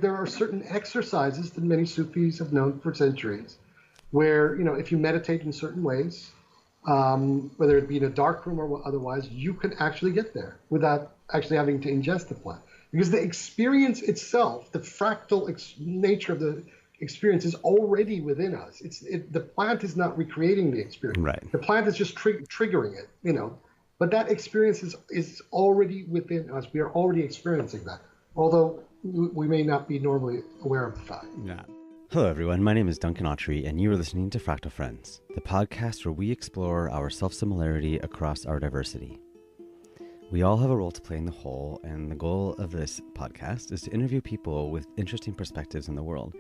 There are certain exercises that many Sufis have known for centuries where, if you meditate in certain ways, whether it be in a dark room or otherwise, you can actually get there without actually having to ingest the plant. Because the experience itself, the fractal nature of the experience is already within us. The plant is not recreating the experience. Right. The plant is just triggering it, But that experience is already within us. We are already experiencing that, although we may not be normally aware of the fact. Yeah. Hello, everyone. My name is Duncan Autry, and you are listening to Fractal Friends, the podcast where we explore our self-similarity across our diversity. We all have a role to play in the whole, and the goal of this podcast is to interview people with interesting perspectives in the world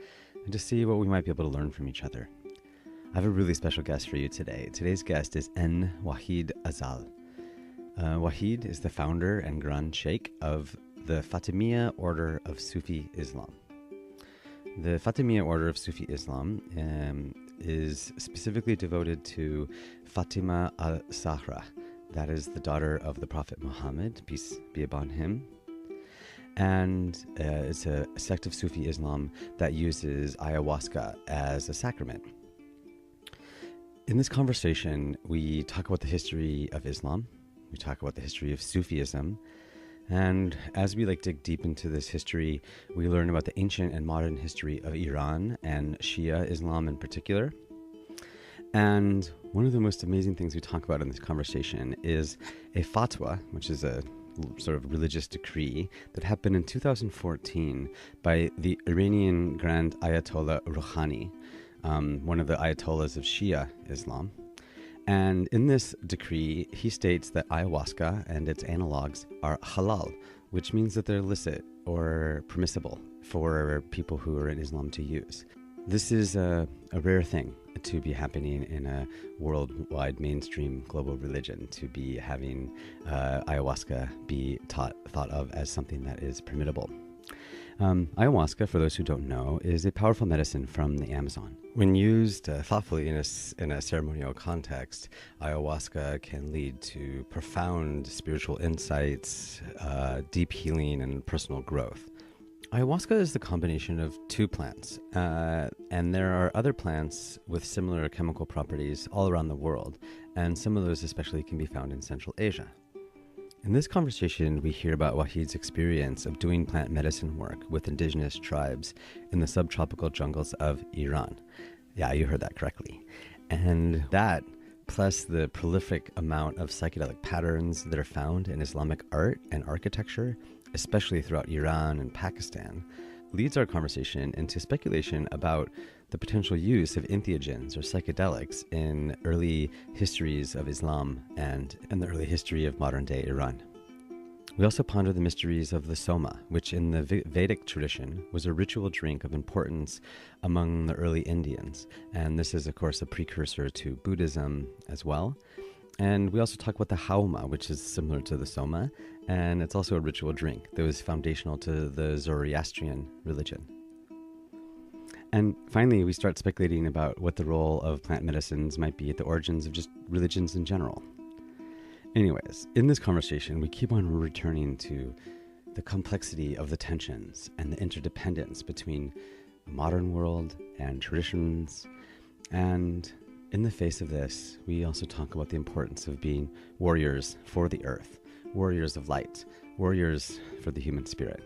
and to see what we might be able to learn from each other. I have a really special guest for you today. Today's guest is N. Wahid Azal. Wahid is the founder and Grand Sheik of the Fatimiya order of Sufi Islam. The Fatimiya order of Sufi Islam is specifically devoted to Fatima al-Zahra. That is the daughter of the Prophet Muhammad, peace be upon him. And it's a sect of Sufi Islam that uses ayahuasca as a sacrament. In this conversation, we talk about the history of Islam. We talk about the history of Sufism. And as we dig deep into this history, we learn about the ancient and modern history of Iran and Shia Islam in particular. And one of the most amazing things we talk about in this conversation is a fatwa, which is a sort of religious decree that happened in 2014 by the Iranian Grand Ayatollah Rohani, one of the ayatollahs of Shia Islam. And in this decree, he states that ayahuasca and its analogs are halal, which means that they're illicit or permissible for people who are in Islam to use. This is a rare thing to be happening in a worldwide mainstream global religion, to be having ayahuasca be thought of as something that is permissible. Ayahuasca, for those who don't know, is a powerful medicine from the Amazon. When used thoughtfully in a ceremonial context, ayahuasca can lead to profound spiritual insights, deep healing, and personal growth. Ayahuasca is the combination of two plants, and there are other plants with similar chemical properties all around the world, and some of those especially can be found in Central Asia. In this conversation, we hear about Wahid's experience of doing plant medicine work with indigenous tribes in the subtropical jungles of Iran. Yeah, you heard that correctly. And that, plus the prolific amount of psychedelic patterns that are found in Islamic art and architecture, especially throughout Iran and Pakistan, leads our conversation into speculation about the potential use of entheogens or psychedelics in early histories of Islam and in the early history of modern-day Iran. We also ponder the mysteries of the soma, which in the Vedic tradition was a ritual drink of importance among the early Indians. And this is, of course, a precursor to Buddhism as well. And we also talk about the hauma, which is similar to the soma, and it's also a ritual drink that was foundational to the Zoroastrian religion. And finally, we start speculating about what the role of plant medicines might be at the origins of just religions in general. Anyways, in this conversation, we keep on returning to the complexity of the tensions and the interdependence between the modern world and traditions. And in the face of this, we also talk about the importance of being warriors for the earth, warriors of light, warriors for the human spirit.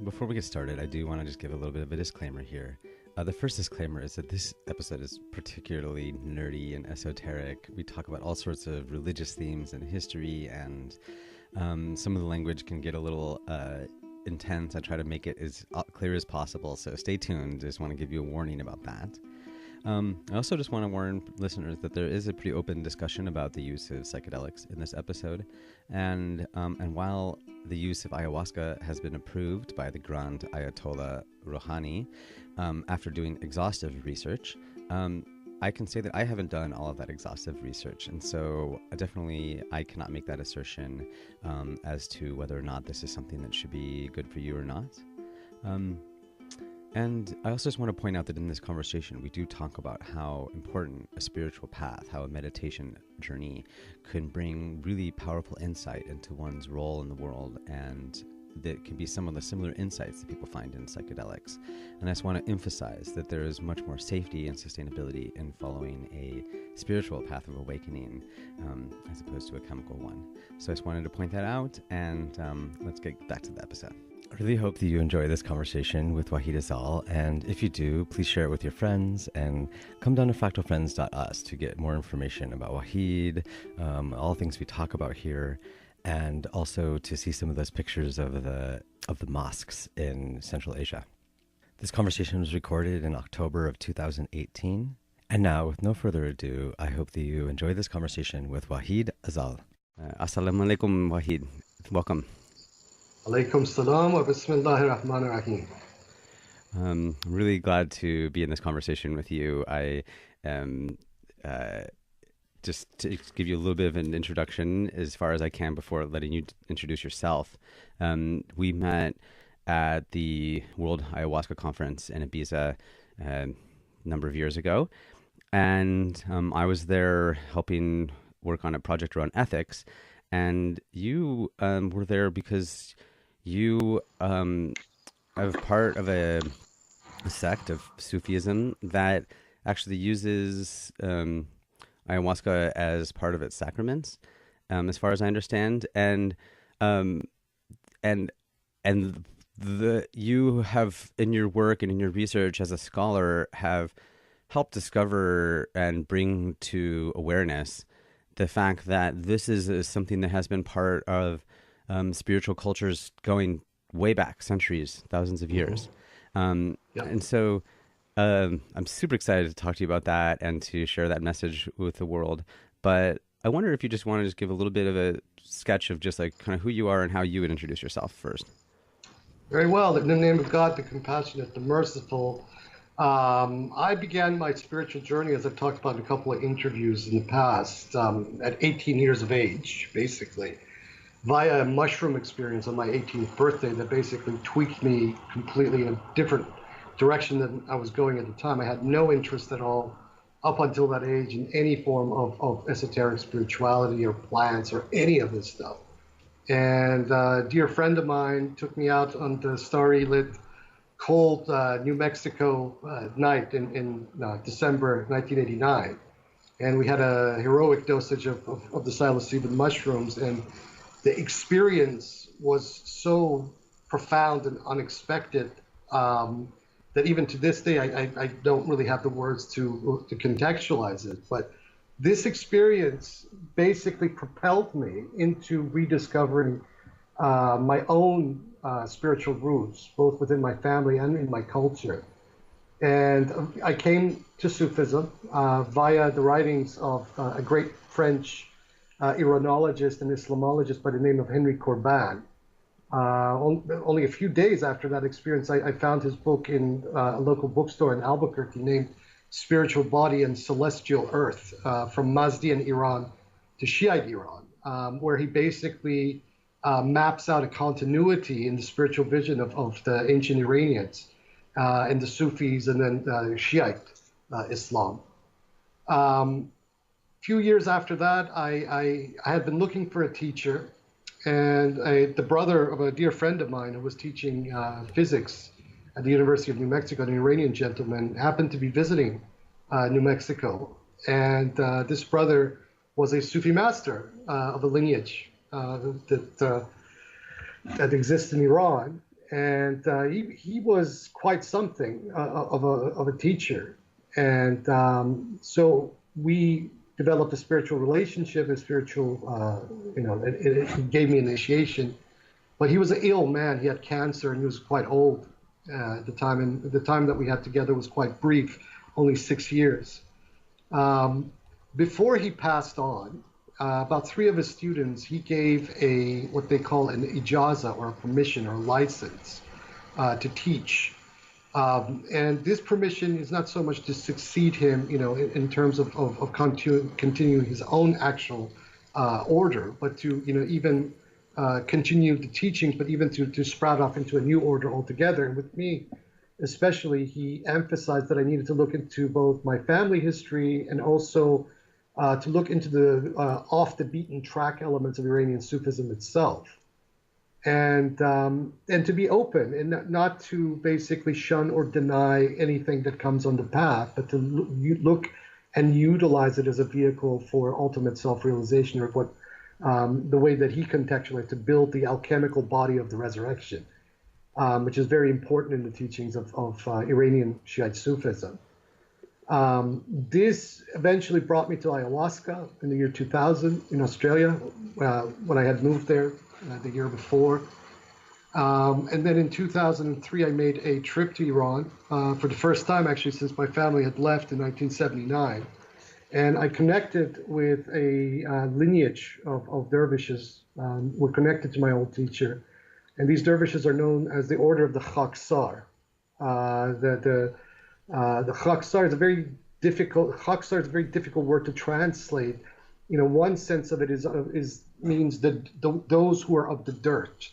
Before we get started, I do want to just give a little bit of a disclaimer here. The first disclaimer is that this episode is particularly nerdy and esoteric. We talk about all sorts of religious themes and history, and some of the language can get a little intense. I try to make it as clear as possible, so stay tuned. Just want to give you a warning about that. I also just want to warn listeners that there is a pretty open discussion about the use of psychedelics in this episode, and while the use of ayahuasca has been approved by the Grand Ayatollah Rohani after doing exhaustive research, I can say that I haven't done all of that exhaustive research, and so definitely I cannot make that assertion as to whether or not this is something that should be good for you or not. And I also just want to point out that in this conversation, we do talk about how important a spiritual path, how a meditation journey can bring really powerful insight into one's role in the world and that can be some of the similar insights that people find in psychedelics. And I just want to emphasize that there is much more safety and sustainability in following a spiritual path of awakening as opposed to a chemical one. So I just wanted to point that out, and let's get back to the episode. I really hope that you enjoy this conversation with Wahid Azal, and if you do, please share it with your friends and come down to fractalfriends.us to get more information about Wahid, all the things we talk about here, and also to see some of those pictures of the mosques in Central Asia. This conversation was recorded in October of 2018, and now, with no further ado, I hope that you enjoy this conversation with Wahid Azal. Assalamu alaikum, Wahid. Welcome. Alaikum salam wa bismillahir rahmanir rahim. I'm really glad to be in this conversation with you. I just to give you a little bit of an introduction as far as I can before letting you introduce yourself. We met at the World Ayahuasca Conference in Ibiza a number of years ago, and I was there helping work on a project around ethics, and you were there because you are part of a sect of Sufism that actually uses ayahuasca as part of its sacraments, as far as I understand, and you have, in your work and in your research as a scholar, have helped discover and bring to awareness the fact that this is something that has been part of spiritual cultures going way back, centuries, thousands of years. And so I'm super excited to talk to you about that and to share that message with the world. But I wonder if you just want to just give a little bit of a sketch of just like kind of who you are and how you would introduce yourself first. Very well. In the name of God, the compassionate, the merciful. I began my spiritual journey, as I've talked about in a couple of interviews in the past, at 18 years of age, basically, via a mushroom experience on my 18th birthday that basically tweaked me completely in a different direction than I was going at the time. I had no interest at all up until that age in any form of esoteric spirituality or plants or any of this stuff. And a dear friend of mine took me out on the starry lit, cold New Mexico night in December 1989. And we had a heroic dosage of the psilocybin mushrooms, and the experience was so profound and unexpected that even to this day, I don't really have the words to contextualize it. But this experience basically propelled me into rediscovering my own spiritual roots, both within my family and in my culture. And I came to Sufism via the writings of a great French Iranologist and Islamologist by the name of Henry Corbin. Only a few days after that experience, I found his book in a local bookstore in Albuquerque named Spiritual Body and Celestial Earth, from Mazdian Iran to Shiite Iran, where he basically maps out a continuity in the spiritual vision of the ancient Iranians and the Sufis and then Shiite Islam. Few years after that, I had been looking for a teacher, and the brother of a dear friend of mine who was teaching physics at the University of New Mexico, an Iranian gentleman, happened to be visiting New Mexico. And this brother was a Sufi master of a lineage that exists in Iran. And he was quite something of a teacher. And so we developed a spiritual relationship, a spiritual, it gave me initiation. But he was an ill man. He had cancer and he was quite old at the time. And the time that we had together was quite brief, only 6 years. Before he passed on, about 3 of his students, he gave what they call an ijaza, or a permission or a license to teach. And this permission is not so much to succeed him, in terms of continuing his own actual order, but to, even continue the teachings, but even to sprout off into a new order altogether. And with me, especially, he emphasized that I needed to look into both my family history and also to look into the off the beaten track elements of Iranian Sufism itself. and to be open and not to basically shun or deny anything that comes on the path, but to look and utilize it as a vehicle for ultimate self-realization, or what the way that he contextualized, to build the alchemical body of the resurrection, which is very important in the teachings of Iranian Shiite Sufism. This eventually brought me to ayahuasca in the year 2000 in Australia, when I had moved there the year before. And then in 2003, I made a trip to Iran for the first time, actually, since my family had left in 1979. And I connected with a lineage of dervishes. Were connected to my old teacher. And these dervishes are known as the Order of the Khaksar. The Khaksar is a very difficult word to translate. You know, one sense of it means those who are of the dirt,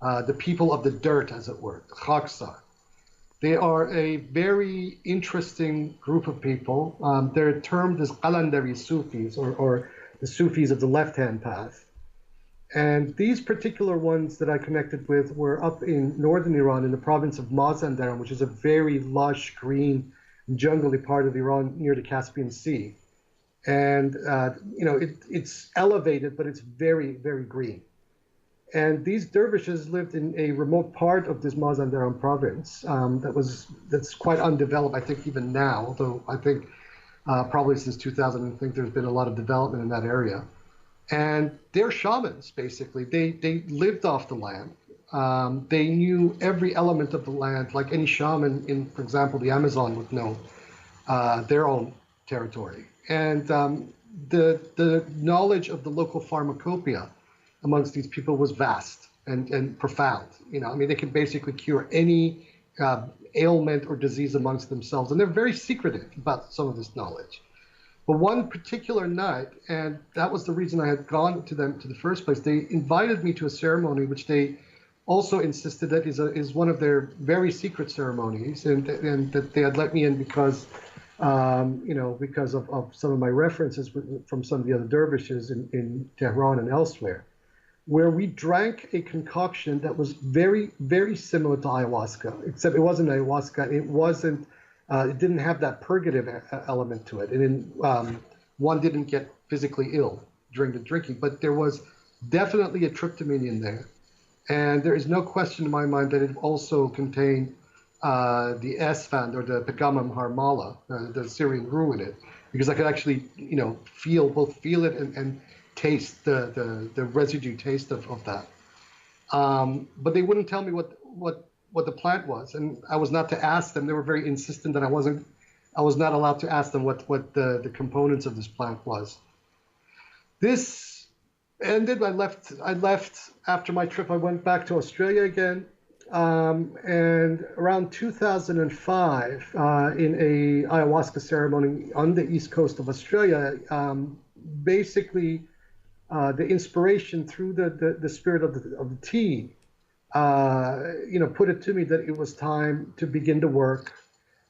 the people of the dirt, as it were, Khaksar. They are a very interesting group of people. They're termed as Qalandari Sufis, or the Sufis of the left-hand path. And these particular ones that I connected with were up in northern Iran in the province of Mazandaran, which is a very lush, green, jungly part of Iran near the Caspian Sea. And, you know, it's elevated, but it's very, very green. And these dervishes lived in a remote part of this Mazandaran province that's quite undeveloped, I think, even now, although I think probably since 2000, I think there's been a lot of development in that area. And they're shamans, basically. They lived off the land. They knew every element of the land, like any shaman in, for example, the Amazon would know their own territory. And the knowledge of the local pharmacopoeia amongst these people was vast and profound. You know, I mean, they could basically cure any ailment or disease amongst themselves, and they're very secretive about some of this knowledge. But one particular night, and that was the reason I had gone to them to the first place, they invited me to a ceremony which they also insisted that is one of their very secret ceremonies, and that they had let me in because, you know, because of some of my references from some of the other dervishes in Tehran and elsewhere, where we drank a concoction that was very, very similar to ayahuasca, except it wasn't ayahuasca. It didn't have that purgative element to it. And one didn't get physically ill during the drinking, but there was definitely a tryptamine in there. And there is no question in my mind that it also contained the Esfand, or the Pegamam Harmala, the Syrian rue in it, because I could actually, you know, both feel it and taste the residue taste of that. But they wouldn't tell me what the plant was, and I was not to ask them. They were very insistent that I was not allowed to ask them what the components of this plant was. This ended. I left after my trip. I went back to Australia again, and around 2005, in a ayahuasca ceremony on the east coast of Australia, basically the inspiration through the spirit of the tea, you know, put it to me that it was time to begin the work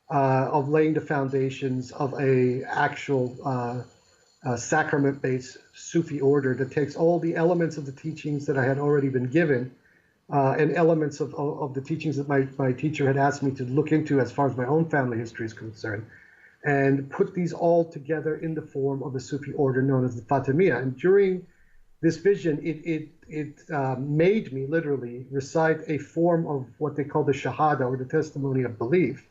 of laying the foundations of a actual sacrament-based Sufi order that takes all the elements of the teachings that I had already been given, and elements of the teachings that my teacher had asked me to look into as far as my own family history is concerned, and put these all together in the form of a Sufi order known as the Fatimiya. And during this vision, it made me literally recite a form of what they call the Shahada, or the testimony of belief,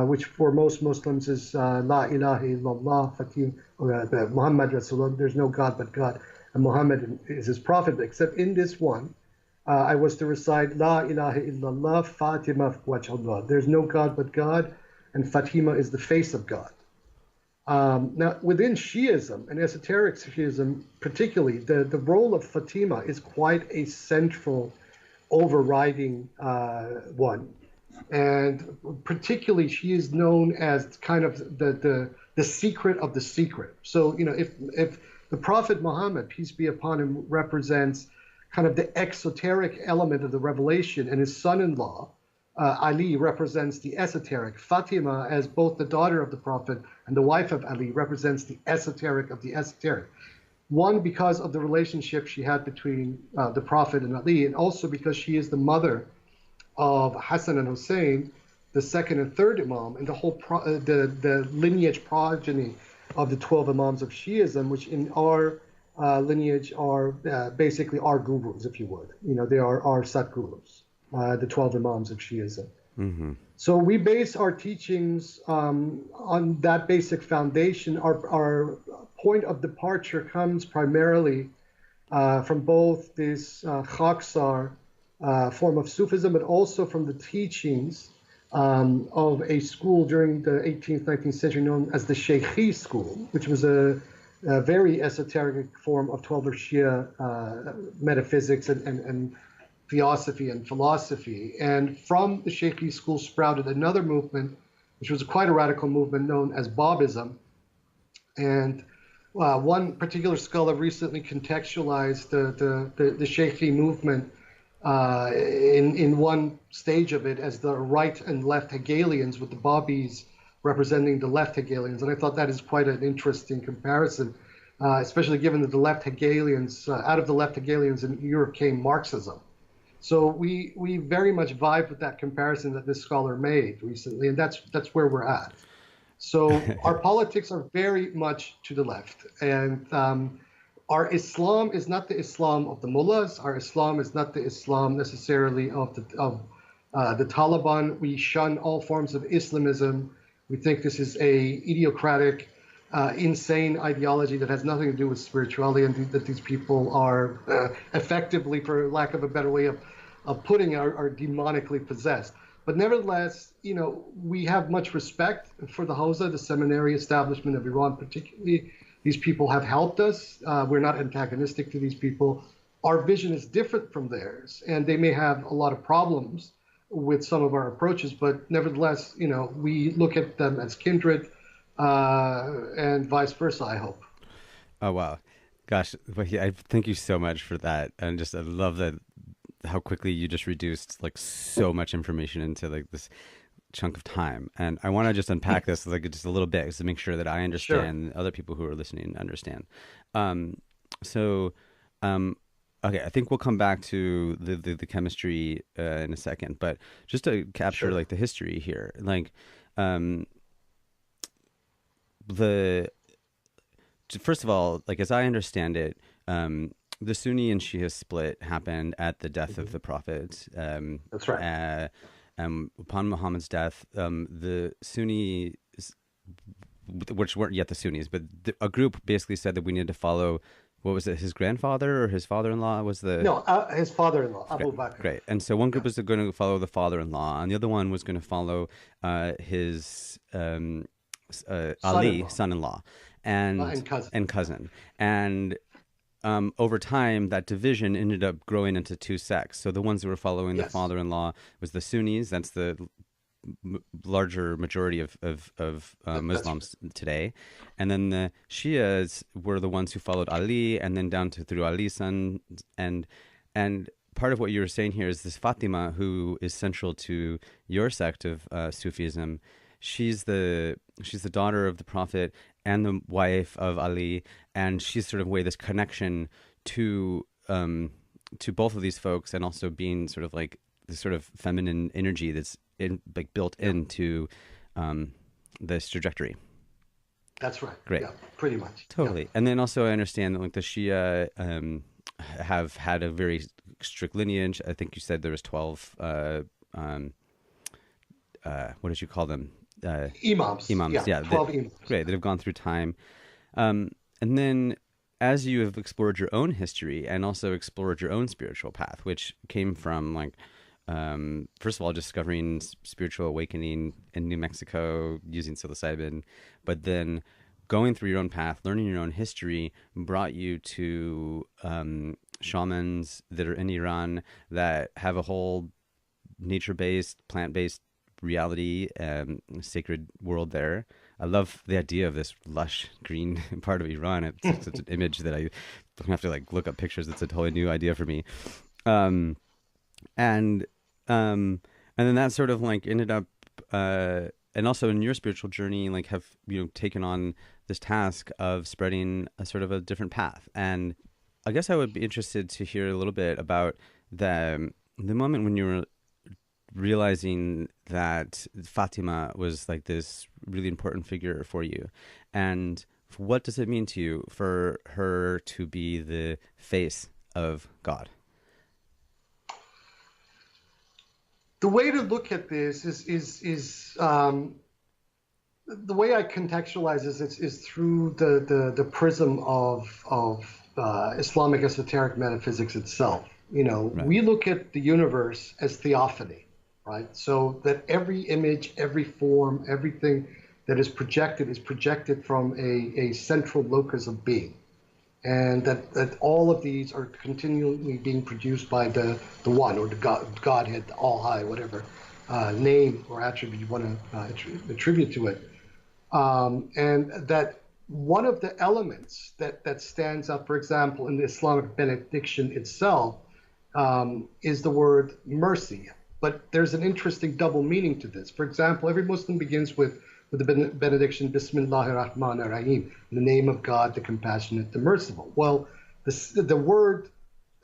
which for most Muslims is La ilaha illallah, Fatima, or Muhammad Rasulullah, there's no God but God, and Muhammad is his prophet. Except in this one, I was to recite La ilaha illallah, Fatima wajhullah. There's no God but God, and Fatima is the face of God. Now, within Shiism and esoteric Shiism particularly, the role of Fatima is quite a central, overriding one. And particularly, she is known as kind of the secret of the secret. So, you know, if the Prophet Muhammad, peace be upon him, represents kind of the exoteric element of the revelation, and his son-in-law, Ali, represents the esoteric. Fatima, as both the daughter of the Prophet and the wife of Ali, represents the esoteric of the esoteric. One, because of the relationship she had between the Prophet and Ali, and also because she is the mother of Hassan and Hussein, the second and third Imam, and the whole the lineage progeny of the 12 Imams of Shiism, which in our lineage are basically our gurus, if you would. You know, they are our Satgurus, the 12 Imams of Shiism. Mm-hmm. So we base our teachings on that basic foundation. Our point of departure comes primarily from both this Khaksar form of Sufism, but also from the teachings of a school during the 18th, 19th century known as the Sheikhi school, which was a very esoteric form of 12er Shia metaphysics and theosophy and philosophy. And from the Sheikhi school sprouted another movement, which was quite a radical movement known as Babism. And one particular scholar recently contextualized the Sheikhi movement in one stage of it as the right and left Hegelians, with the Babis representing the left Hegelians. And I thought that is quite an interesting comparison, especially given that the left Hegelians, out of the left Hegelians in Europe came Marxism. So we very much vibe with that comparison that this scholar made recently, and that's where we're at. So our politics are very much to the left, and our Islam is not the Islam of the mullahs. Our Islam is not the Islam necessarily of the Taliban. We shun all forms of Islamism. We think this is a idiocratic, insane ideology that has nothing to do with spirituality, and that these people are effectively, for lack of a better way of putting it, are demonically possessed. But nevertheless, you know, we have much respect for the Hawza, the seminary establishment of Iran particularly. These people have helped us. We're not antagonistic to these people. Our vision is different from theirs, and they may have a lot of problems with some of our approaches, but nevertheless, you know, we look at them as kindred, and vice versa, I hope. Oh, wow. Gosh, I thank you so much for that. And just, I love that, how quickly you just reduced like so much information into like this chunk of time. And I want to just unpack this like just a little bit just to make sure that I understand, sure, other people who are listening understand. Okay, I think we'll come back to the chemistry in a second, but just to capture, sure, like the history here, like first of all, like as I understand it, the Sunni and Shia split happened at the death, mm-hmm, of the Prophet. That's right. Upon Muhammad's death, the Sunnis, which weren't yet the Sunnis, but a group basically said that we needed to follow, what was it, his grandfather or his father-in-law was the... No, his father-in-law, Abu Bakr. Great. And so one group was going to follow the father-in-law, and the other one was going to follow his Ali, son-in-law, and cousin. And over time, that division ended up growing into two sects. So the ones that were following, yes, the father-in-law was the Sunnis. That's the larger majority of Muslims today. And then the Shias were the ones who followed Ali, and then down to through Ali's son. And part of what you were saying here is this Fatima, who is central to your sect of Sufism. She's the daughter of the Prophet and the wife of Ali, and she's sort of way this connection to both of these folks, and also being sort of like this sort of feminine energy that's like built, yeah, into this trajectory. That's right. Great. Yeah, pretty much. Totally. Yeah. And then also I understand that like the Shia have had a very strict lineage. I think you said there was 12. What did you call them? Imams. Yeah, 12 imams. Great, that have gone through time. And then as you have explored your own history and also explored your own spiritual path, which came from like, first of all, discovering spiritual awakening in New Mexico using psilocybin, but then going through your own path, learning your own history brought you to shamans that are in Iran that have a whole nature-based, plant-based reality, sacred world there. I love the idea of this lush green part of Iran. It's such an image that I don't have to like look up pictures. It's a totally new idea for me. And then that sort of like ended up and also in your spiritual journey, like have, taken on this task of spreading a sort of a different path. And I guess I would be interested to hear a little bit about the moment when you were realizing that Fatima was like this really important figure for you, and what does it mean to you for her to be the face of God? The way to look at this is the way I contextualize this is through the prism of Islamic esoteric metaphysics itself. Right. We look at the universe as theophany, right? So that every image, every form, everything that is projected from a central locus of being. And that all of these are continually being produced by the one, or the Godhead, the All High, whatever name or attribute you want to attribute to it. And that one of the elements that stands up, for example, in the Islamic benediction itself, is the word mercy. But there's an interesting double meaning to this. For example, every Muslim begins with the benediction, Bismillahir Rahmanir Rahim, in the name of God, the compassionate, the merciful. Well, the word,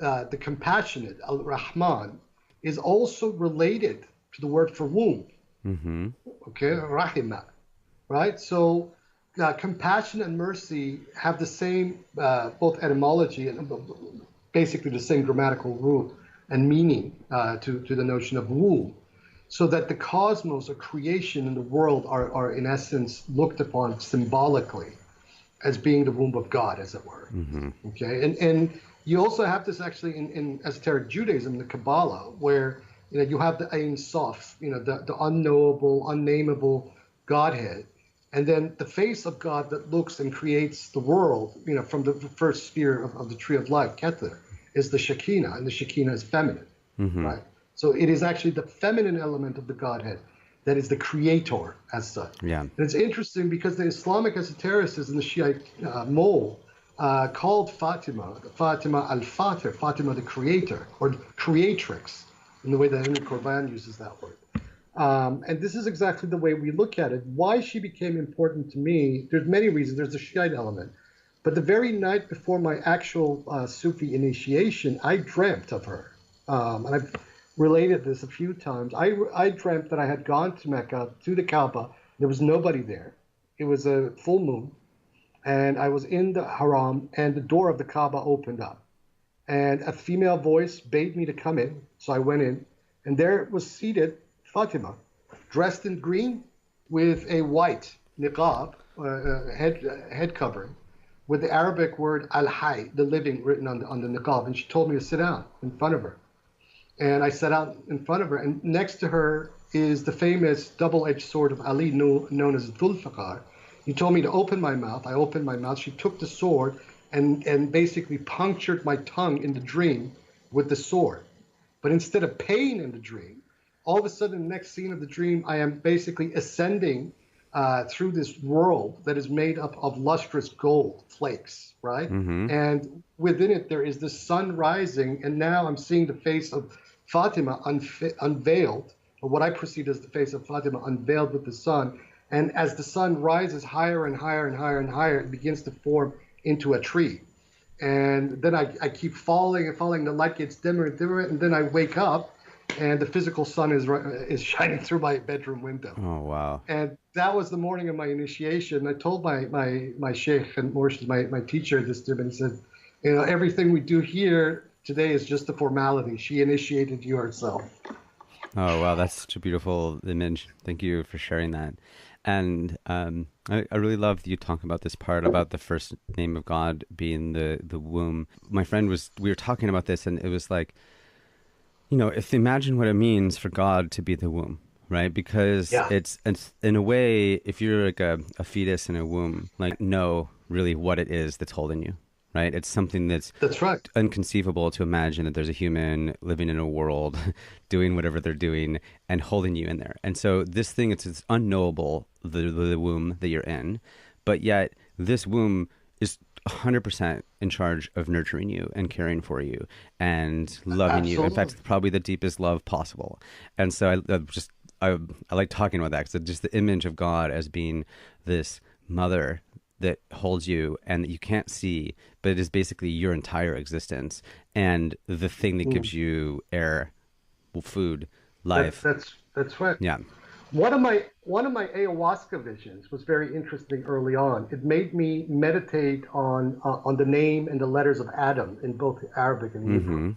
the compassionate, Al-Rahman, is also related to the word for womb. Mm-hmm. Okay, Rahima, right? So compassion and mercy have the same, both etymology and basically the same grammatical root and meaning to the notion of womb. So that the cosmos or creation in the world are in essence looked upon symbolically as being the womb of God, as it were. Mm-hmm. Okay, and you also have this actually in esoteric Judaism, the Kabbalah, where you have the Ein Sof, the unknowable, unnameable Godhead, and then the face of God that looks and creates the world, from the first sphere of the tree of life, Keter, is the Shekinah, and the Shekinah is feminine, mm-hmm. right? So it is actually the feminine element of the Godhead that is the creator as such. Yeah. And it's interesting because the Islamic esotericists in the Shia mold called Fatima al-Fatir, Fatima the creator, or creatrix, in the way that the Quran uses that word. And this is exactly the way we look at it. Why she became important to me, there's many reasons. There's the Shiite element. But the very night before my actual Sufi initiation, I dreamt of her. And I've related this a few times. I dreamt that I had gone to Mecca, to the Kaaba. There was nobody there. It was a full moon. And I was in the Haram, and the door of the Kaaba opened up. And a female voice bade me to come in. So I went in. And there was seated Fatima, dressed in green with a white niqab, head covering, with the Arabic word al-Hayy, the living, written on the niqab. And she told me to sit down in front of her. And I sat out in front of her, and next to her is the famous double-edged sword of Ali, known as Dhul-Faqar. He told me to open my mouth. I opened my mouth. She took the sword and basically punctured my tongue in the dream with the sword. But instead of pain in the dream, all of a sudden, the next scene of the dream, I am basically ascending through this world that is made up of lustrous gold flakes, right? Mm-hmm. And within it, there is the sun rising, and now I'm seeing the face of Fatima unveiled, or what I perceive as the face of Fatima unveiled with the sun. And as the sun rises higher and higher and higher and higher, it begins to form into a tree. And then I keep falling and falling. The light gets dimmer and dimmer, and then I wake up, and the physical sun is shining through my bedroom window. Oh, wow. And that was the morning of my initiation. I told my sheikh and Murshid, my teacher, this to him, and he said, everything we do here today is just a formality. She initiated you herself. Oh, wow. That's such a beautiful image. Thank you for sharing that. And I really love you talking about this part about the first name of God being the womb. My friend we were talking about this, and it was like, if imagine what it means for God to be the womb, right? Because it's in a way, if you're like a fetus in a womb, like know really what it is that's holding you, right? It's something that's right. Inconceivable to imagine that there's a human living in a world doing whatever they're doing and holding you in there. And so this thing, it's unknowable, the womb that you're in, but yet this womb is 100% in charge of nurturing you and caring for you and loving you. In fact, probably the deepest love possible. And so I just I like talking about that because just the image of God as being this mother that holds you and that you can't see, but it is basically your entire existence and the thing that gives you air, food, life. That's right. Yeah. One of my ayahuasca visions was very interesting early on. It made me meditate on the name and the letters of Adam in both Arabic and Hebrew.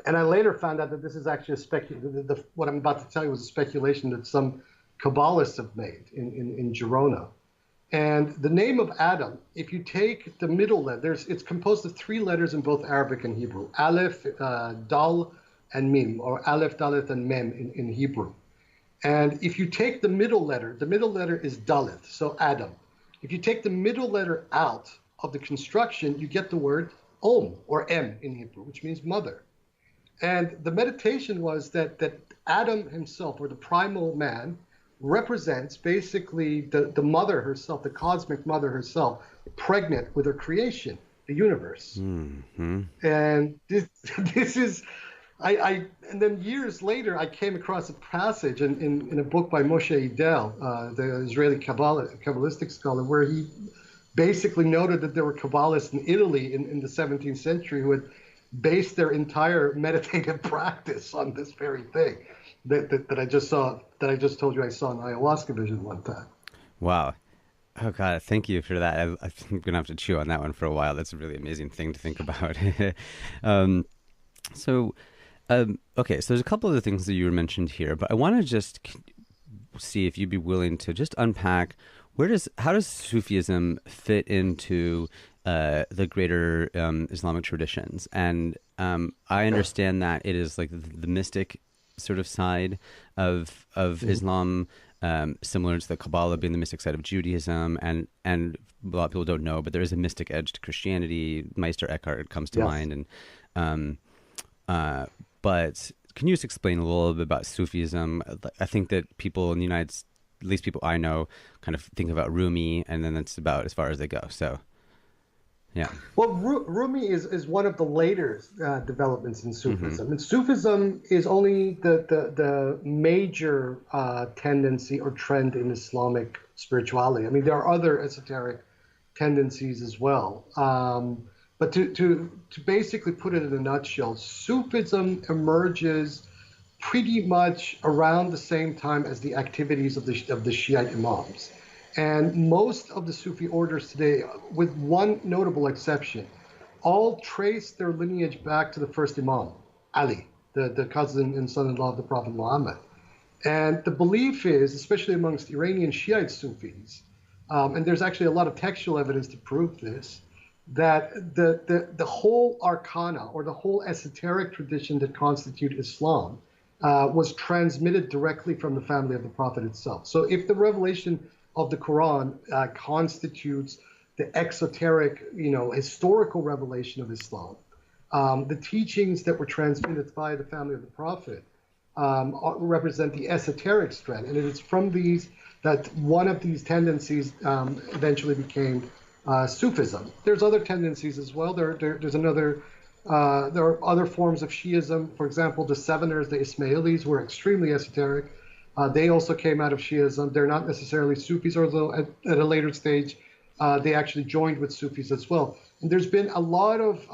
And I later found out that this is actually what I'm about to tell you was a speculation that some Kabbalists have made in Girona. And the name of Adam, if you take the middle letters, it's composed of 3 letters in both Arabic and Hebrew: Aleph, Dal, and Mim, or Aleph, Dalet, and Mem in Hebrew. And if you take the middle letter is Dalet, so Adam. If you take the middle letter out of the construction, you get the word Om, or M in Hebrew, which means mother. And the meditation was that Adam himself, or the primal man, represents basically the mother herself, the cosmic mother herself, pregnant with her creation, the universe. And this is, and then years later, I came across a passage in a book by Moshe Idel, the Israeli Kabbalistic scholar, where he basically noted that there were Kabbalists in Italy in the 17th century who had based their entire meditative practice on this very thing that I just told you I saw in ayahuasca vision one time. Wow. Oh God, thank you for that. I think I'm gonna have to chew on that one for a while. That's a really amazing thing to think about. Okay, so there's a couple of the things that you were mentioned here, but I want to just see if you'd be willing to just unpack how does Sufism fit into the greater Islamic traditions? And I understand that it is like the mystic sort of side of Islam, similar to the Kabbalah being the mystic side of Judaism, and a lot of people don't know, but there is a mystic edge to Christianity. Meister Eckhart comes to mind, and but can you just explain a little bit about Sufism? I think that people in the United States, at least people I know, kind of think about Rumi, and then that's about as far as they go. So, yeah. Well, Rumi is one of the later developments in Sufism. And Sufism is only the major tendency or trend in Islamic spirituality. I mean, there are other esoteric tendencies as well. But to basically put it in a nutshell, Sufism emerges pretty much around the same time as the activities of the Shiite Imams. And most of the Sufi orders today, with one notable exception, all trace their lineage back to the first Imam, Ali, the cousin and son-in-law of the Prophet Muhammad. And the belief is, especially amongst Iranian Shiite Sufis, and there's actually a lot of textual evidence to prove this, that the whole arcana or the whole esoteric tradition that constitute Islam was transmitted directly from the family of the Prophet itself. So if the revelation of the Quran constitutes the exoteric, historical revelation of Islam, the teachings that were transmitted by the family of the Prophet represent the esoteric strand, and it is from these that one of these tendencies eventually became Sufism. There's other tendencies as well. There's another. There are other forms of Shiism. For example, the Seveners, the Ismailis, were extremely esoteric. They also came out of Shiism. They're not necessarily Sufis, although at a later stage they actually joined with Sufis as well. And there's been a lot of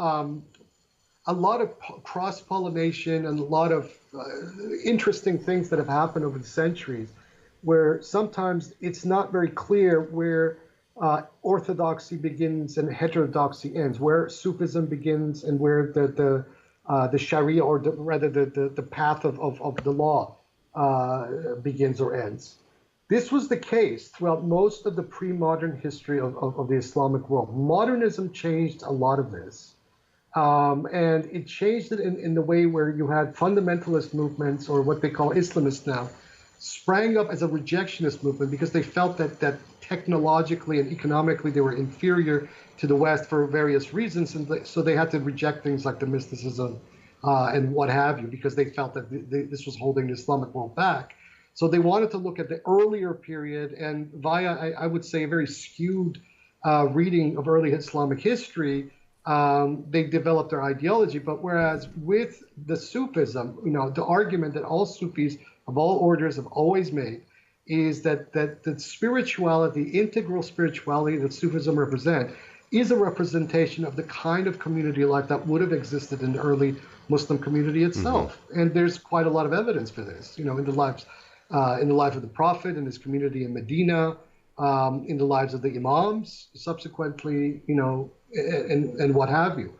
cross-pollination and a lot of interesting things that have happened over the centuries, where sometimes it's not very clear where orthodoxy begins and heterodoxy ends, where Sufism begins and where the Sharia, or rather the path of the law begins or ends. This was the case throughout most of the pre-modern history of the Islamic world. Modernism changed a lot of this. And it changed it in the way where you had fundamentalist movements, or what they call Islamists now, sprang up as a rejectionist movement because they felt that technologically and economically they were inferior to the West for various reasons, and so they had to reject things like the mysticism and what have you, because they felt that this was holding the Islamic world back. So they wanted to look at the earlier period, and via, I would say, a very skewed reading of early Islamic history, they developed their ideology. But whereas with the Sufism, the argument that all Sufis of all orders have always made is that the spirituality, integral spirituality that Sufism represents, is a representation of the kind of community life that would have existed in the early Muslim community itself. And there's quite a lot of evidence for this, in the life of the Prophet and his community in Medina, in the lives of the Imams, subsequently, and what have you.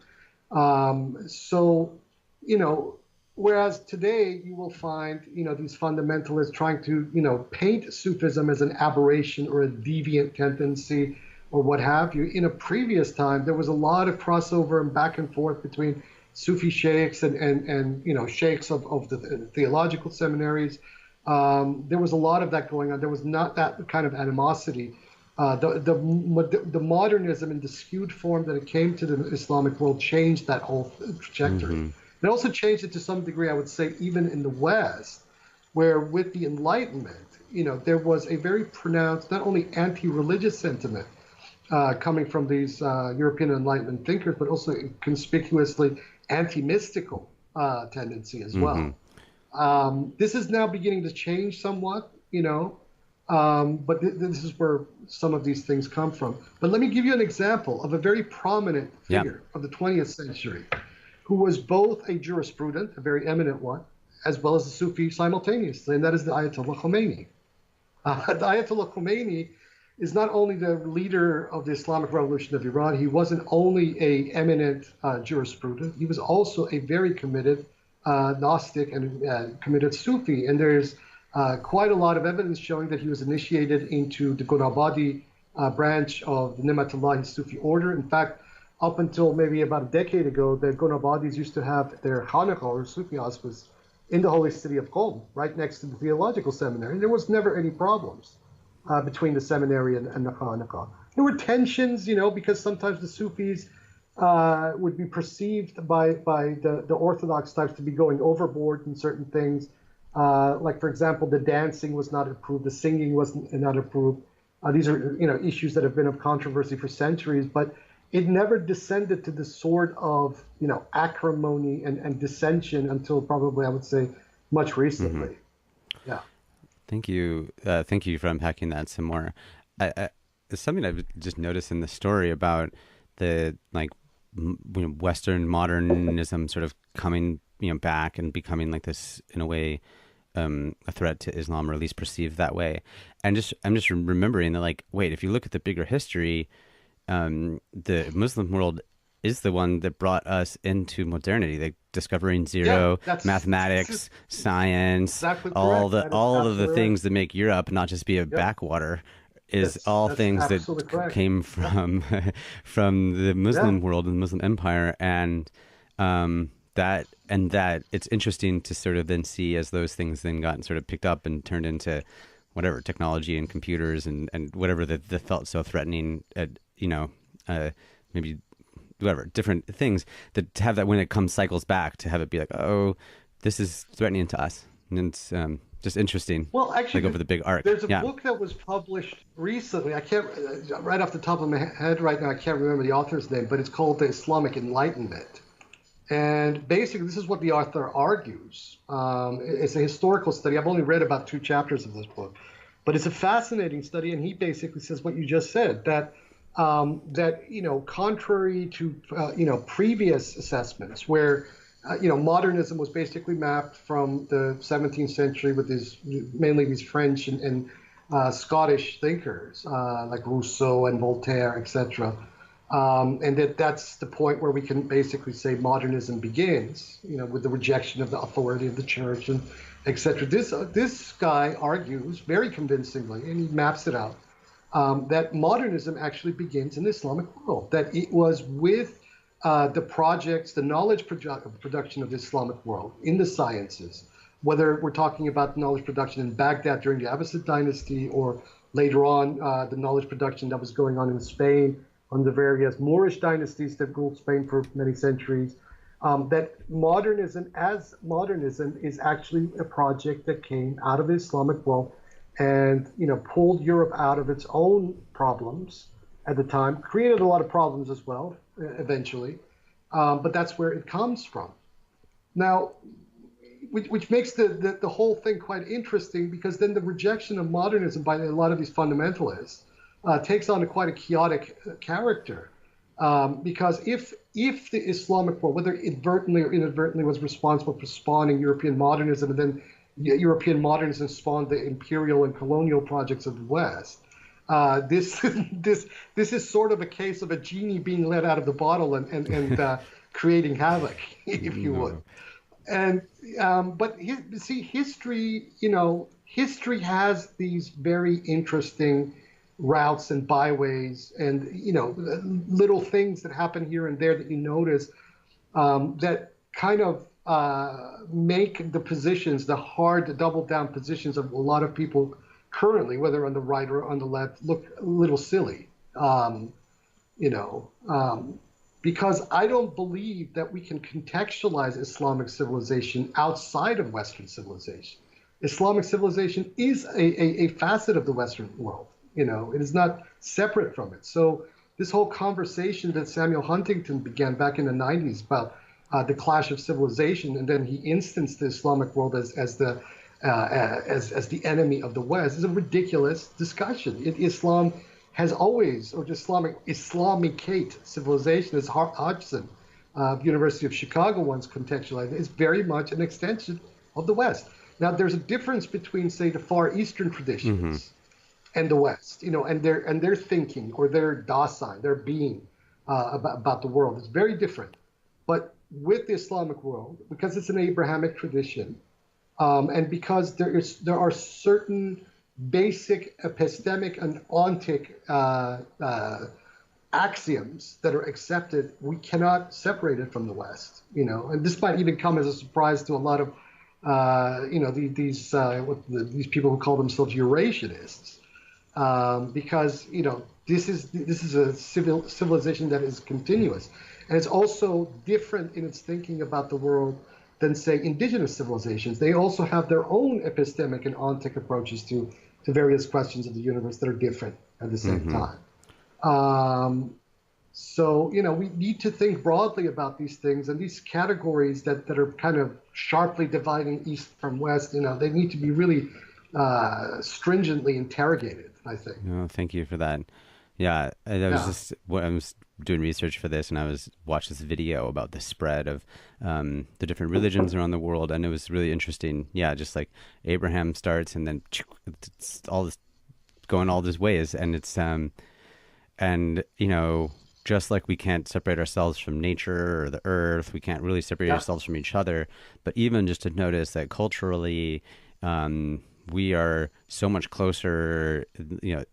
Whereas today you will find, these fundamentalists trying to, paint Sufism as an aberration or a deviant tendency or what have you. In a previous time, there was a lot of crossover and back and forth between Sufi sheikhs and sheikhs of the theological seminaries. There was a lot of that going on. There was not that kind of animosity. The modernism in the skewed form that it came to the Islamic world changed that whole trajectory. It also changed it to some degree, I would say, even in the West, where with the Enlightenment, there was a very pronounced, not only anti-religious sentiment coming from these European Enlightenment thinkers, but also conspicuously anti-mystical tendency as well. This is now beginning to change somewhat, but this is where some of these things come from. But let me give you an example of a very prominent figure of the 20th century, who was both a jurisprudent, a very eminent one, as well as a Sufi simultaneously, and that is the Ayatollah Khomeini. The Ayatollah Khomeini is not only the leader of the Islamic Revolution of Iran, he wasn't only an eminent jurisprudent, he was also a very committed Gnostic and committed Sufi. And there's quite a lot of evidence showing that he was initiated into the Gunabadi branch of the Ni'matullahi Sufi order. In fact, up until maybe about a decade ago, the Gunabadis used to have their Hanukkah or Sufi hospice in the holy city of Qom, right next to the theological seminary. And there was never any problems between the seminary and the Hanukkah. There were tensions, because sometimes the Sufis would be perceived by the Orthodox types to be going overboard in certain things. Like, for example, the dancing was not approved, the singing was not approved. These are, issues that have been of controversy for centuries, but it never descended to the sort of, acrimony and dissension until probably, I would say, much recently. Yeah. Thank you. Thank you for unpacking that some more. It's something I've just noticed in the story about the Western modernism sort of coming, back and becoming like this, in a way, a threat to Islam, or at least perceived that way. And I'm just remembering that, wait, if you look at the bigger history, the Muslim world is the one that brought us into modernity, like discovering zero, mathematics, science, exactly all of the things that make Europe not just be a backwater, is all things that came from the Muslim world and the Muslim empire, and that it's interesting to sort of then see as those things then got sort of picked up and turned into whatever technology and computers and whatever that felt so threatening, maybe whatever different things, that to have that when it cycles back, to have it be like, oh, this is threatening to us, and it's just interesting. Well, actually, over the big arc. There's a book that was published recently. I can't, right off the top of my head right now, I can't remember the author's name, but it's called The Islamic Enlightenment. And basically, this is what the author argues. It's a historical study. I've only read about 2 chapters of this book, but it's a fascinating study. And he basically says what you just said, that contrary to previous assessments, where modernism was basically mapped from the 17th century with mainly these French and Scottish thinkers like Rousseau and Voltaire, etc. And that's the point where we can basically say modernism begins, with the rejection of the authority of the church and etc. This guy argues very convincingly, and he maps it out, that modernism actually begins in the Islamic world, that it was with the projects, the knowledge production of the Islamic world in the sciences, whether we're talking about knowledge production in Baghdad during the Abbasid dynasty, or later on the knowledge production that was going on in Spain under various Moorish dynasties that ruled Spain for many centuries, that modernism is actually a project that came out of the Islamic world and pulled Europe out of its own problems at the time, created a lot of problems as well eventually, but that's where it comes from. Now, which makes the whole thing quite interesting, because then the rejection of modernism by a lot of these fundamentalists takes on quite a chaotic character. Because if the Islamic world, whether advertently or inadvertently, was responsible for spawning European modernism, and then European modernism spawned the imperial and colonial projects of the West, this is sort of a case of a genie being let out of the bottle and creating havoc, if you would. And but see, history, history has these very interesting routes and byways, and little things that happen here and there that you notice that kind of make the positions, the hard double down positions of a lot of people currently, whether on the right or on the left, look a little silly. Because I don't believe that we can contextualize Islamic civilization outside of Western civilization. Islamic civilization is a facet of the Western world. It is not separate from it. So this whole conversation that Samuel Huntington began back in the 90s about the clash of civilization, and then he instanced the Islamic world as the enemy of the West, is a ridiculous discussion. Islam has always, or just Islamicate civilization, as Hodgson, University of Chicago, once contextualized, is very much an extension of the West. Now, there's a difference between, say, the Far Eastern traditions and the West, and their thinking, or their Dasein, their being about the world is very different. But with the Islamic world, because it's an Abrahamic tradition, and because there are certain basic epistemic and ontic axioms that are accepted, we cannot separate it from the West. And this might even come as a surprise to a lot of these people who call themselves Eurasianists, because this is a civilization that is continuous, and it's also different in its thinking about the world than, say, indigenous civilizations. They also have their own epistemic and ontic approaches to various questions of the universe that are different at the same time. So, we need to think broadly about these things, and these categories that are kind of sharply dividing East from West, they need to be really stringently interrogated, I think. Oh, thank you for that. Yeah, I was doing research for this, and I was watching this video about the spread of the different religions around the world, and it was really interesting. Yeah, just like Abraham starts, and then it's all this going all these ways, and it's just like we can't separate ourselves from nature or the earth, we can't really separate ourselves from each other. But even just to notice that culturally, we are so much closer,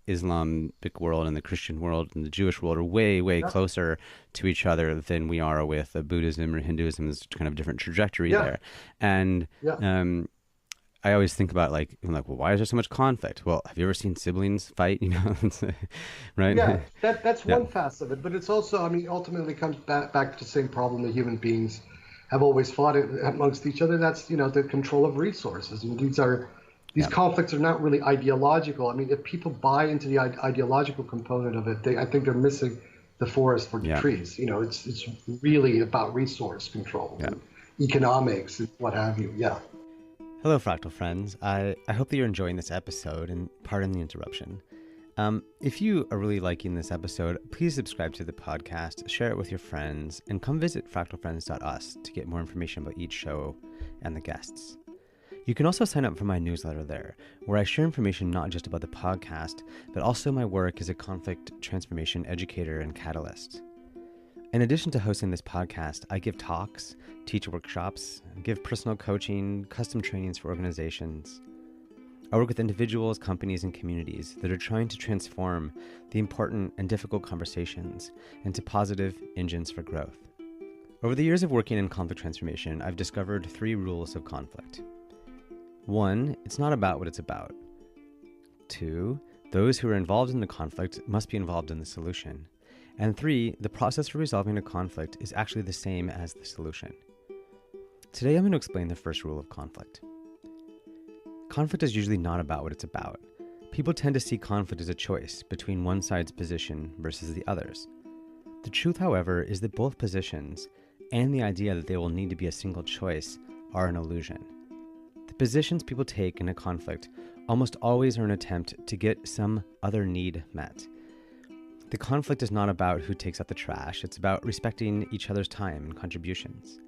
Islamic world and the Christian world and the Jewish world are way, way closer to each other than we are with Buddhism or Hinduism. There's kind of different trajectory there. And I always think about well, why is there so much conflict? Well, have you ever seen siblings fight? Right? Yeah, that's one facet of it. But it's also, ultimately comes back to the same problem that human beings have always fought amongst each other. That's, the control of resources. And these conflicts are not really ideological. If people buy into the ideological component of it, I think they're missing the forest for the trees. It's really about resource control, and economics, and what have you. Yeah. Hello, Fractal friends. I hope that you're enjoying this episode, and pardon the interruption. If you are really liking this episode, please subscribe to the podcast, share it with your friends, and come visit fractalfriends.us to get more information about each show and the guests. You can also sign up for my newsletter there, where I share information not just about the podcast, but also my work as a conflict transformation educator and catalyst. In addition to hosting this podcast, I give talks, teach workshops, give personal coaching, custom trainings for organizations. I work with individuals, companies, and communities that are trying to transform the important and difficult conversations into positive engines for growth. Over the years of working in conflict transformation, I've discovered 3 rules of conflict. 1, it's not about what it's about. 2, those who are involved in the conflict must be involved in the solution. And 3, the process for resolving a conflict is actually the same as the solution. Today I'm going to explain the first rule of conflict. Conflict is usually not about what it's about. People tend to see conflict as a choice between one side's position versus the other's. The truth, however, is that both positions and the idea that they will need to be a single choice are an illusion. The positions people take in a conflict almost always are an attempt to get some other need met. The conflict is not about who takes out the trash, it's about respecting each other's time and contributions.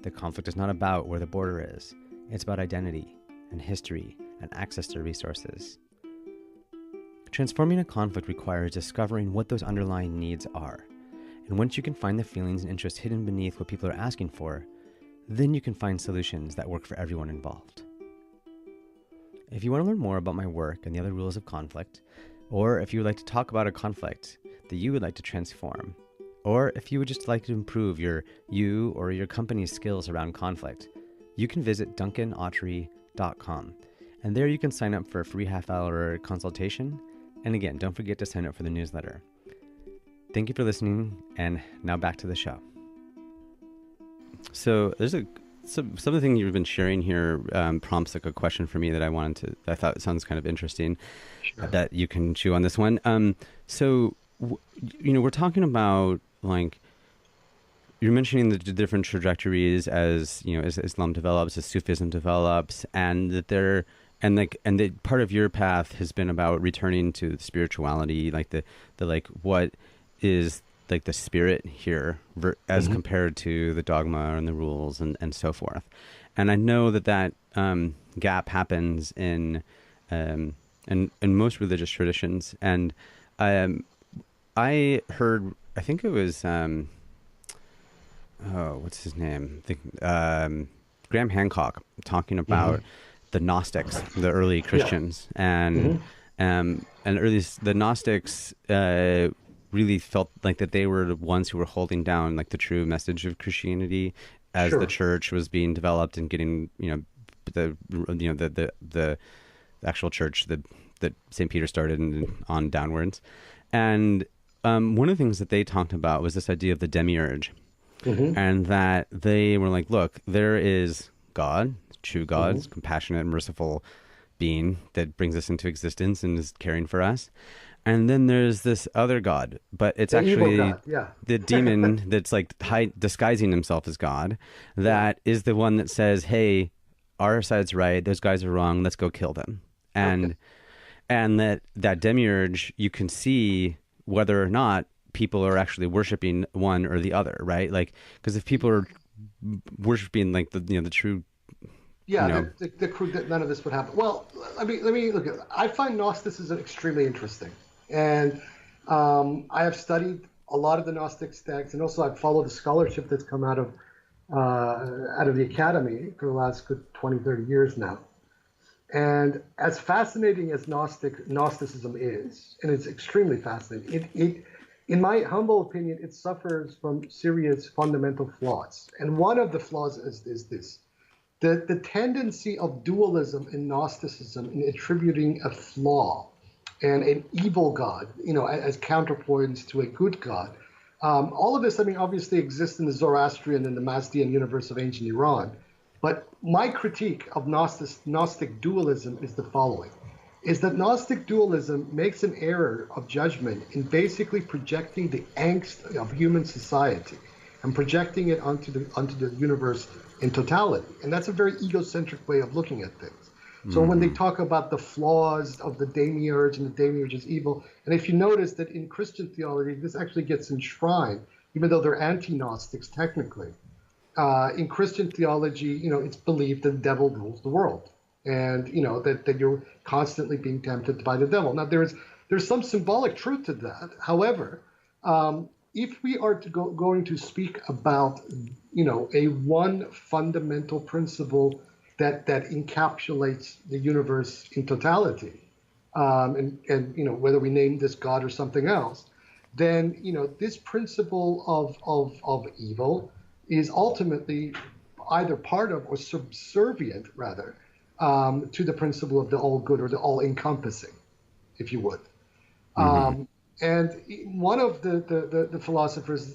The conflict is not about where the border is, it's about identity and history and access to resources. Transforming a conflict requires discovering what those underlying needs are. And once you can find the feelings and interests hidden beneath what people are asking for, then you can find solutions that work for everyone involved. If you want to learn more about my work and the other rules of conflict, or if you would like to talk about a conflict that you would like to transform, or if you would just like to improve you or your company's skills around conflict, you can visit duncanautry.com. And there you can sign up for a free half-hour consultation. And again, don't forget to sign up for the newsletter. Thank you for listening, and now back to the show. So there's some of the things you've been sharing here prompts like a question for me that I thought sounds kind of interesting. Sure. That you can chew on this one. We're talking about, like, you're mentioning the different trajectories as Islam develops, as Sufism develops, and that part of your path has been about returning to spirituality, like the what is like the spirit here as compared to the dogma and the rules and so forth. And I know that gap happens in most religious traditions. And I heard, I think it was what's his name? Graham Hancock talking about the Gnostics, the early Christians, and the Gnostics really felt like that they were the ones who were holding down like the true message of Christianity as the church was being developed and getting the actual church that St. Peter started and on downwards. And one of the things that they talked about was this idea of the demiurge, and that they were like, look, there is God, true God, compassionate, merciful being that brings us into existence and is caring for us. And then there's this other God, but it's actually the demon that's like disguising himself as God. That is the one that says, hey, our side's right, those guys are wrong, let's go kill them. And that demiurge, you can see whether or not people are actually worshiping one or the other, right? Like, because if people are worshiping like the true, none of this would happen. Well, let me look at it. I find Gnosticism extremely interesting, and I have studied a lot of the Gnostic texts, and also I've followed the scholarship that's come out of the academy for the last good 20, 30 years now. And as fascinating as Gnosticism is, and it's extremely fascinating, it in my humble opinion, it suffers from serious fundamental flaws. And one of the flaws is this. The tendency of dualism in Gnosticism in attributing a flaw and an evil God, as counterpoints to a good God. All of this, obviously exists in the Zoroastrian and the Mazdian universe of ancient Iran. But my critique of Gnostic dualism is the following, is that Gnostic dualism makes an error of judgment in basically projecting the angst of human society and projecting it onto the universe in totality. And that's a very egocentric way of looking at things. So when they talk about the flaws of the demiurge and the demiurge is evil, and if you notice that in Christian theology, this actually gets enshrined, even though they're anti-Gnostics technically. In Christian theology, it's believed that the devil rules the world, and that you're constantly being tempted by the devil. Now, there's some symbolic truth to that. However, if we are going to speak about a one fundamental principle that encapsulates the universe in totality, and whether we name this God or something else, then this principle of evil is ultimately either part of or subservient, rather, to the principle of the all good or the all encompassing, if you would. And one of the philosophers,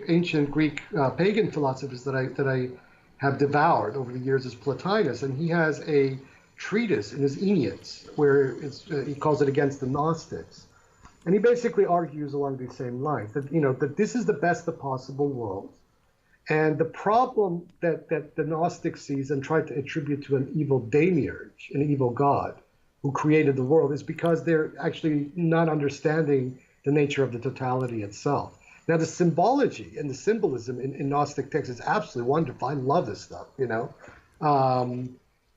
ancient Greek pagan philosophers that I have devoured over the years is Plotinus, and he has a treatise in his Aeneas where he calls it Against the Gnostics, and he basically argues along these same lines that that this is the best of possible worlds. And the problem that the Gnostic sees and try to attribute to an evil demiurge, an evil god who created the world, is because they're actually not understanding the nature of the totality itself. Now, the symbology and the symbolism in Gnostic texts is absolutely wonderful. I love this stuff,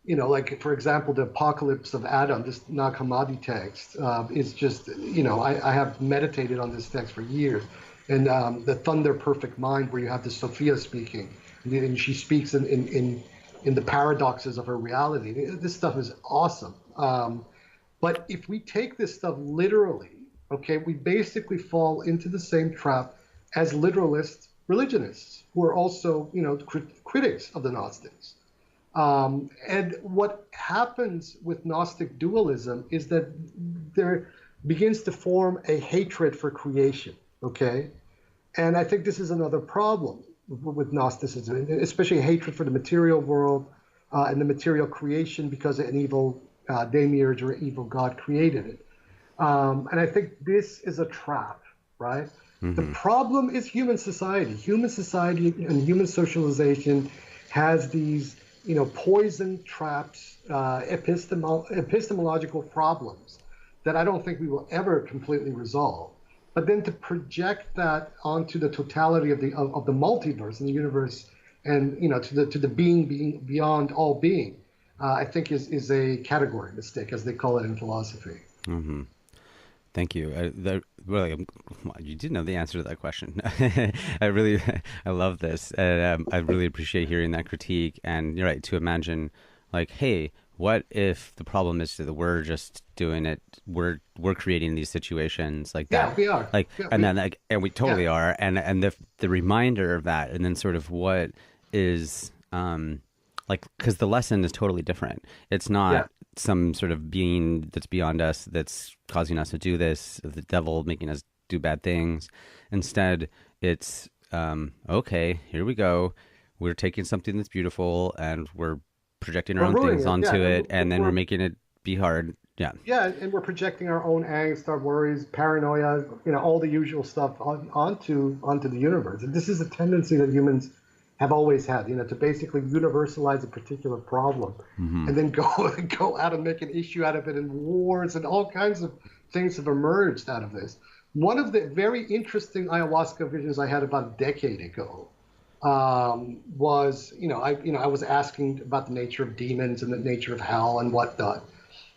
like, for example, the Apocalypse of Adam, this Nag Hammadi text, is just, I have meditated on this text for years. And the Thunder Perfect Mind, where you have the Sophia speaking, and she speaks in the paradoxes of her reality. This stuff is awesome. But if we take this stuff literally, okay, we basically fall into the same trap as literalist religionists, who are also, critics of the Gnostics. And what happens with Gnostic dualism is that there begins to form a hatred for creation, okay? And I think this is another problem with Gnosticism, especially hatred for the material world and the material creation because an evil demiurge or evil god created it. And I think this is a trap, right? Mm-hmm. The problem is human society. Human society and human socialization has these, poison traps, epistemological problems that I don't think we will ever completely resolve. But then to project that onto the totality of the multiverse and the universe, and to the being beyond all being, I think is a category mistake, as they call it in philosophy. Mm-hmm. Thank you. You did know the answer to that question. I love this. I really appreciate hearing that critique. And you're right, to imagine, like, hey, what if the problem is that we're just doing it? We're creating these situations like that. Yeah, we are. And we totally are. And the reminder of that, and then sort of what is because the lesson is totally different. It's not some sort of being that's beyond us that's causing us to do this, the devil making us do bad things. Instead, it's okay, here we go. We're taking something that's beautiful and we're projecting our own things onto it, and then we're making it be hard. Yeah, and we're projecting our own angst, our worries, paranoia, all the usual stuff onto the universe. And this is a tendency that humans have always had, to basically universalize a particular problem, mm-hmm. and then go out and make an issue out of it, and wars and all kinds of things have emerged out of this. One of the very interesting ayahuasca visions I had about a decade ago was, I was asking about the nature of demons and the nature of hell and whatnot.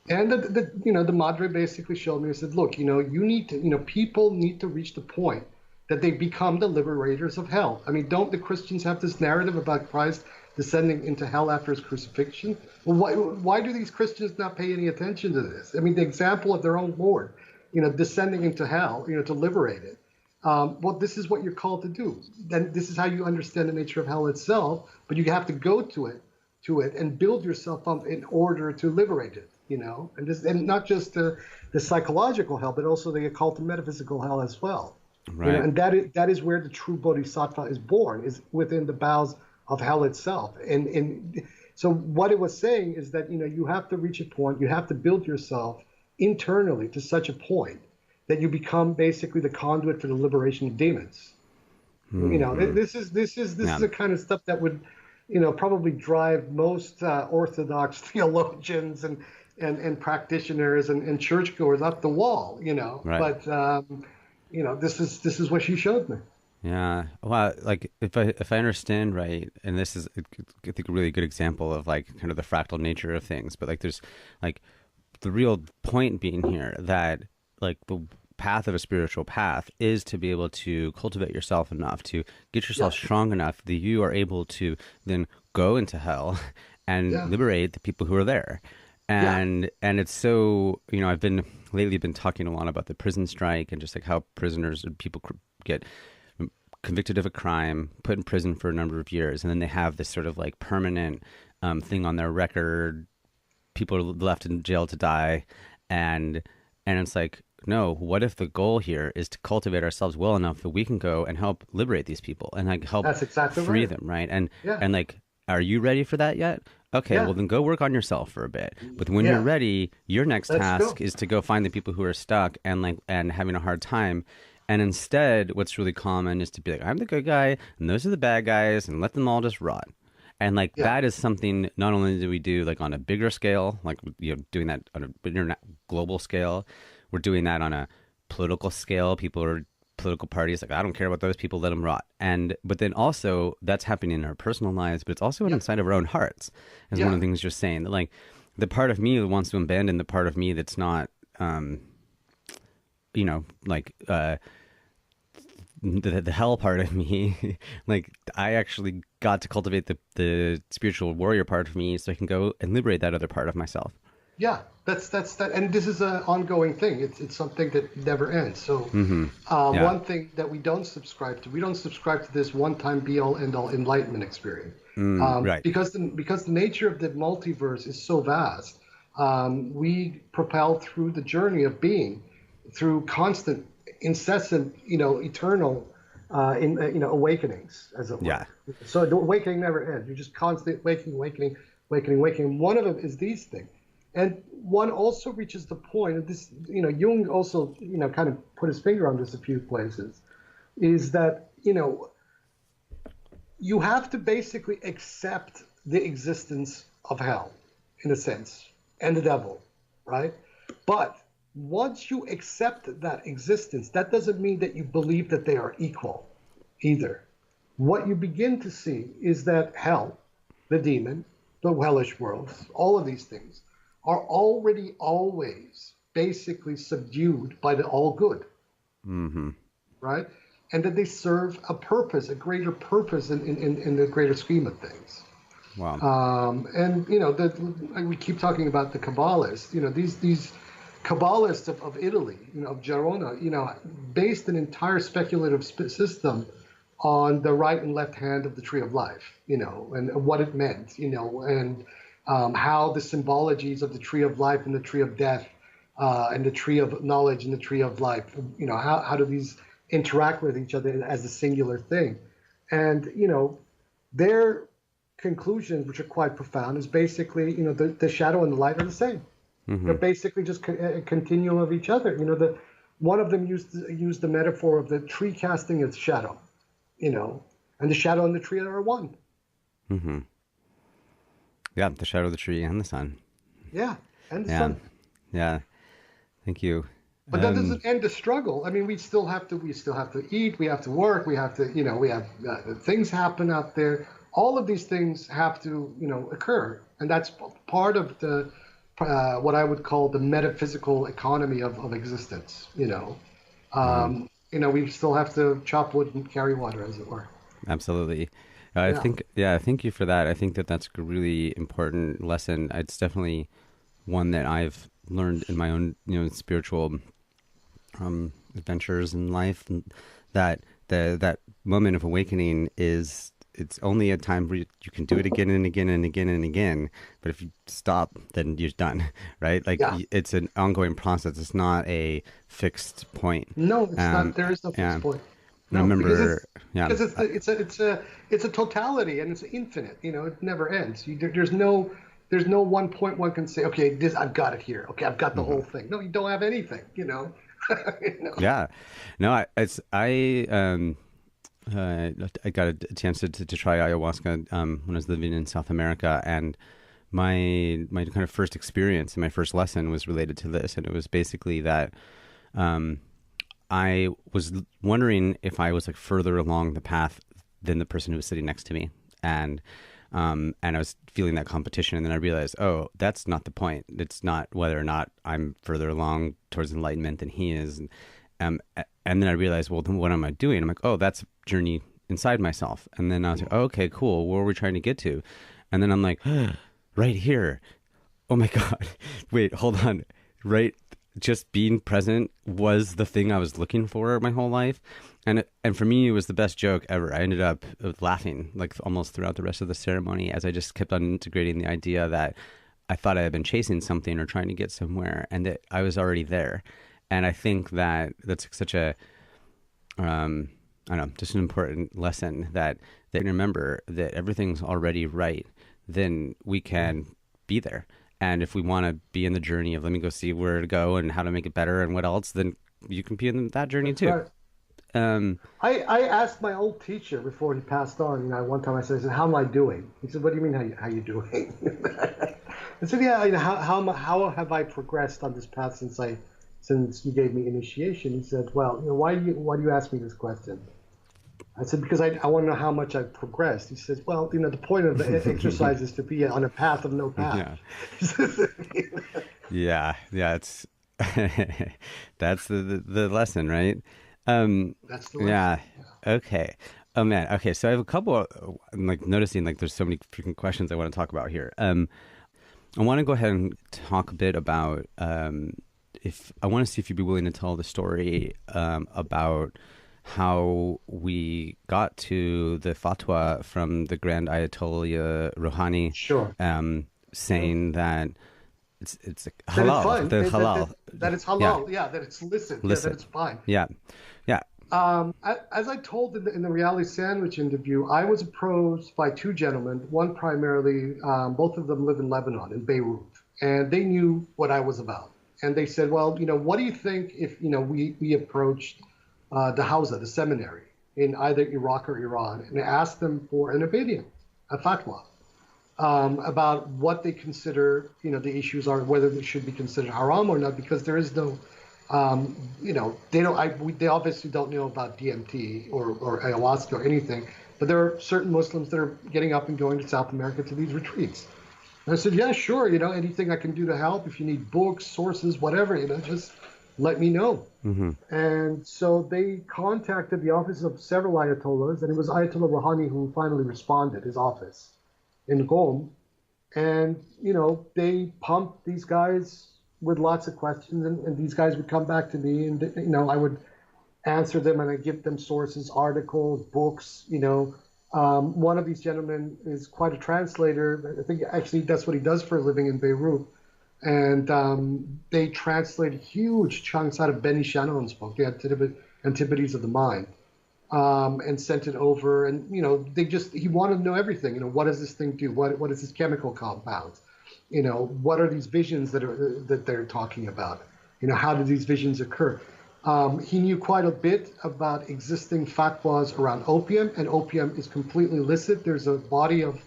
And the madre basically showed me and said, look, you need to, people need to reach the point that they become the liberators of hell. I mean, don't the Christians have this narrative about Christ descending into hell after his crucifixion? Well, why do these Christians not pay any attention to this? I mean, the example of their own Lord, descending into hell, to liberate it. Well, this is what you're called to do. Then this is how you understand the nature of hell itself, but you have to go to it and build yourself up in order to liberate it, and not just the psychological hell, but also the occult and metaphysical hell as well. Right. And that is where the true bodhisattva is born, is within the bowels of hell itself. And so what it was saying is that, you have to reach a point, you have to build yourself internally to such a point that you become basically the conduit for the liberation of demons. Mm-hmm. This is the kind of stuff that would, probably drive most Orthodox theologians and practitioners and churchgoers up the wall, Right. But this is what she showed me. Yeah. Well, like if I understand right, and this is, I think, a really good example of like kind of the fractal nature of things, but like there's like the real point being here that like the path of a spiritual path is to be able to cultivate yourself enough to get yourself strong enough that you are able to then go into hell and liberate the people who are there. And it's so, I've lately been talking a lot about the prison strike and just like how prisoners and people get convicted of a crime, put in prison for a number of years, and then they have this sort of like permanent thing on their record. People are left in jail to die, and it's like, no, what if the goal here is to cultivate ourselves well enough that we can go and help liberate these people and like help free them, right? And like, are you ready for that yet? Okay, well then go work on yourself for a bit. But when you're ready, your next task is to go find the people who are stuck and having a hard time, And instead, what's really common is to be like, I'm the good guy, and those are the bad guys, and let them all just rot. And like Yeah. that is something not only do we do like on a bigger scale, like doing that on a global scale, we're doing that on a political scale. People are political parties like I don't care about those people, let them rot. And but then also that's happening in our personal lives, but it's also Yeah. inside of our own hearts. As one Yeah. of the things you're saying that like the part of me that wants to abandon the part of me that's not, like the hell part of me. Like I actually got to cultivate the spiritual warrior part of me so I can go and liberate that other part of myself. Yeah, that's that, and this is an ongoing thing. It's something that never ends. So, Yeah. one thing that we don't subscribe to this one-time be-all end-all enlightenment experience, Right. because the nature of the multiverse is so vast. We propel through the journey of being, through constant, incessant, eternal, awakenings, as it were. Yeah. So the awakening never ends. You're just constantly awakening. One of them is these things. And one also reaches the point, and this, Jung also, kind of put his finger on this a few places, is that, you have to basically accept the existence of hell, in a sense, and the devil, right? But once you accept that existence, that doesn't mean that you believe that they are equal either. What you begin to see is that hell, the demon, the hellish worlds, all of these things, are already always basically subdued by the all good, right? And that they serve a purpose, a greater purpose in the greater scheme of things. Wow. And we keep talking about the Kabbalists. These Kabbalists of Italy, of Gerona, based an entire speculative system on the right and left hand of the tree of life, and what it meant, and how the symbologies of the tree of life and the tree of death, and the tree of knowledge and the tree of life, how do these interact with each other as a singular thing? And, their conclusions, which are quite profound, is basically, the shadow and the light are the same. They're basically just a continuum of each other. One of them used the metaphor of the tree casting its shadow, and the shadow and the tree are one. Yeah, the shadow of the tree and the sun. Yeah, and the sun. Yeah. Thank you. But that doesn't end the struggle. I mean, we still have to eat, we have to work, we have to, we have things happen out there. All of these things have to, occur, and that's part of the what I would call the metaphysical economy of existence. We still have to chop wood and carry water, as it were. Absolutely. Thank you for that. I think that that's a really important lesson. It's definitely one that I've learned in my own, spiritual adventures in life, and that that moment of awakening it's only a time where you can do it again and again and again and again. But if you stop, then you're done, right? Like it's an ongoing process. It's not a fixed point. No, it's not. There is no fixed point. No, I remember, because it's a totality and it's infinite. It never ends. There's no one point one can say, okay, I've got it here. Okay, I've got the whole thing. No, you don't have anything. Yeah, no, I got a chance to try ayahuasca when I was living in South America, and my kind of first experience and my first lesson was related to this, and it was basically that I was wondering if I was like further along the path than the person who was sitting next to me, and I was feeling that competition, and then I realized, oh, that's not the point. It's not whether or not I'm further along towards enlightenment than he is. And then I realized, well, then what am I doing? I'm like, oh, that's a journey inside myself. And then I was like, oh, okay, cool. Where are we trying to get to? And then I'm like, right here. Oh my God. Wait, hold on. Right. Just being present was the thing I was looking for my whole life. And for me, it was the best joke ever. I ended up laughing like almost throughout the rest of the ceremony as I just kept on integrating the idea that I thought I had been chasing something or trying to get somewhere and that I was already there. And I think that that's such a, I don't know, just an important lesson that they remember that everything's already right, then we can be there. And if we want to be in the journey of let me go see where to go and how to make it better and what else, then you can be in that journey too. Right. I asked my old teacher before he passed on. One time I said, "How am I doing?" He said, "What do you mean how you doing?" I said, "Yeah, how have I progressed on this path since you gave me initiation?" He said, "Well, why do you ask me this question?" I said, "Because I want to know how much I've progressed." He says, "Well, the point of the exercise is to be on a path of no path." Yeah, it's that's the lesson, right? That's the lesson. Yeah. Okay. Oh man. Okay. So I have a couple of, I'm like noticing like there's so many freaking questions I want to talk about here. I want to go ahead and talk a bit about if I want to see if you'd be willing to tell the story about how we got to the fatwa from the Grand Ayatollah Rohani, Sure. saying that it's like That it's halal, fine. halal, That it's halal. Yeah. That it's licit. Yeah. That it's fine. Yeah, yeah. As I told in the reality sandwich interview, I was approached by two gentlemen. One primarily, both of them live in Lebanon, in Beirut, and they knew what I was about. And they said, "Well, what do you think if we approached the Hausa, the seminary in either Iraq or Iran, and asked them for an opinion, a fatwa, about what they consider, the issues are, whether they should be considered haram or not, because there is no, they obviously don't know about DMT or ayahuasca or anything, but there are certain Muslims that are getting up and going to South America to these retreats." And I said, "Yeah, sure, anything I can do to help. If you need books, sources, whatever, just let me know." Mm-hmm. And so they contacted the office of several Ayatollahs, and it was Ayatollah Rohani who finally responded, his office in Qom. And, they pumped these guys with lots of questions, and these guys would come back to me, and, I would answer them, and I'd give them sources, articles, books. One of these gentlemen is quite a translator. I think actually that's what he does for a living in Beirut. And they translated huge chunks out of Benny Shannon's book, The Antipodes of the Mind, and sent it over. And, he wanted to know everything. What does this thing do? What is this chemical compound? What are these visions that they're talking about? How do these visions occur? He knew quite a bit about existing fatwas around opium, and opium is completely illicit. There's a body of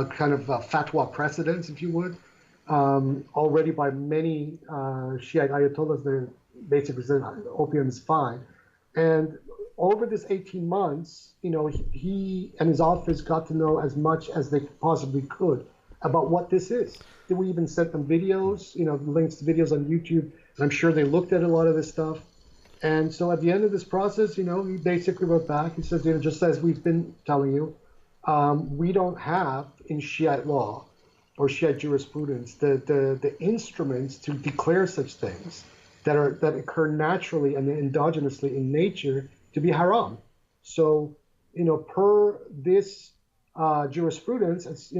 kind of fatwa precedents, if you would, already by many Shiite Ayatollahs. They're basically saying opium is fine. And over this 18 months, he and his office got to know as much as they possibly could about what this is. We even sent them videos, links to videos on YouTube, and I'm sure they looked at a lot of this stuff. And so at the end of this process, he basically wrote back. He says, just as we've been telling you, we don't have in Shiite law or Shiite jurisprudence the instruments to declare such things that occur naturally and endogenously in nature to be haram. So, per this jurisprudence, it's,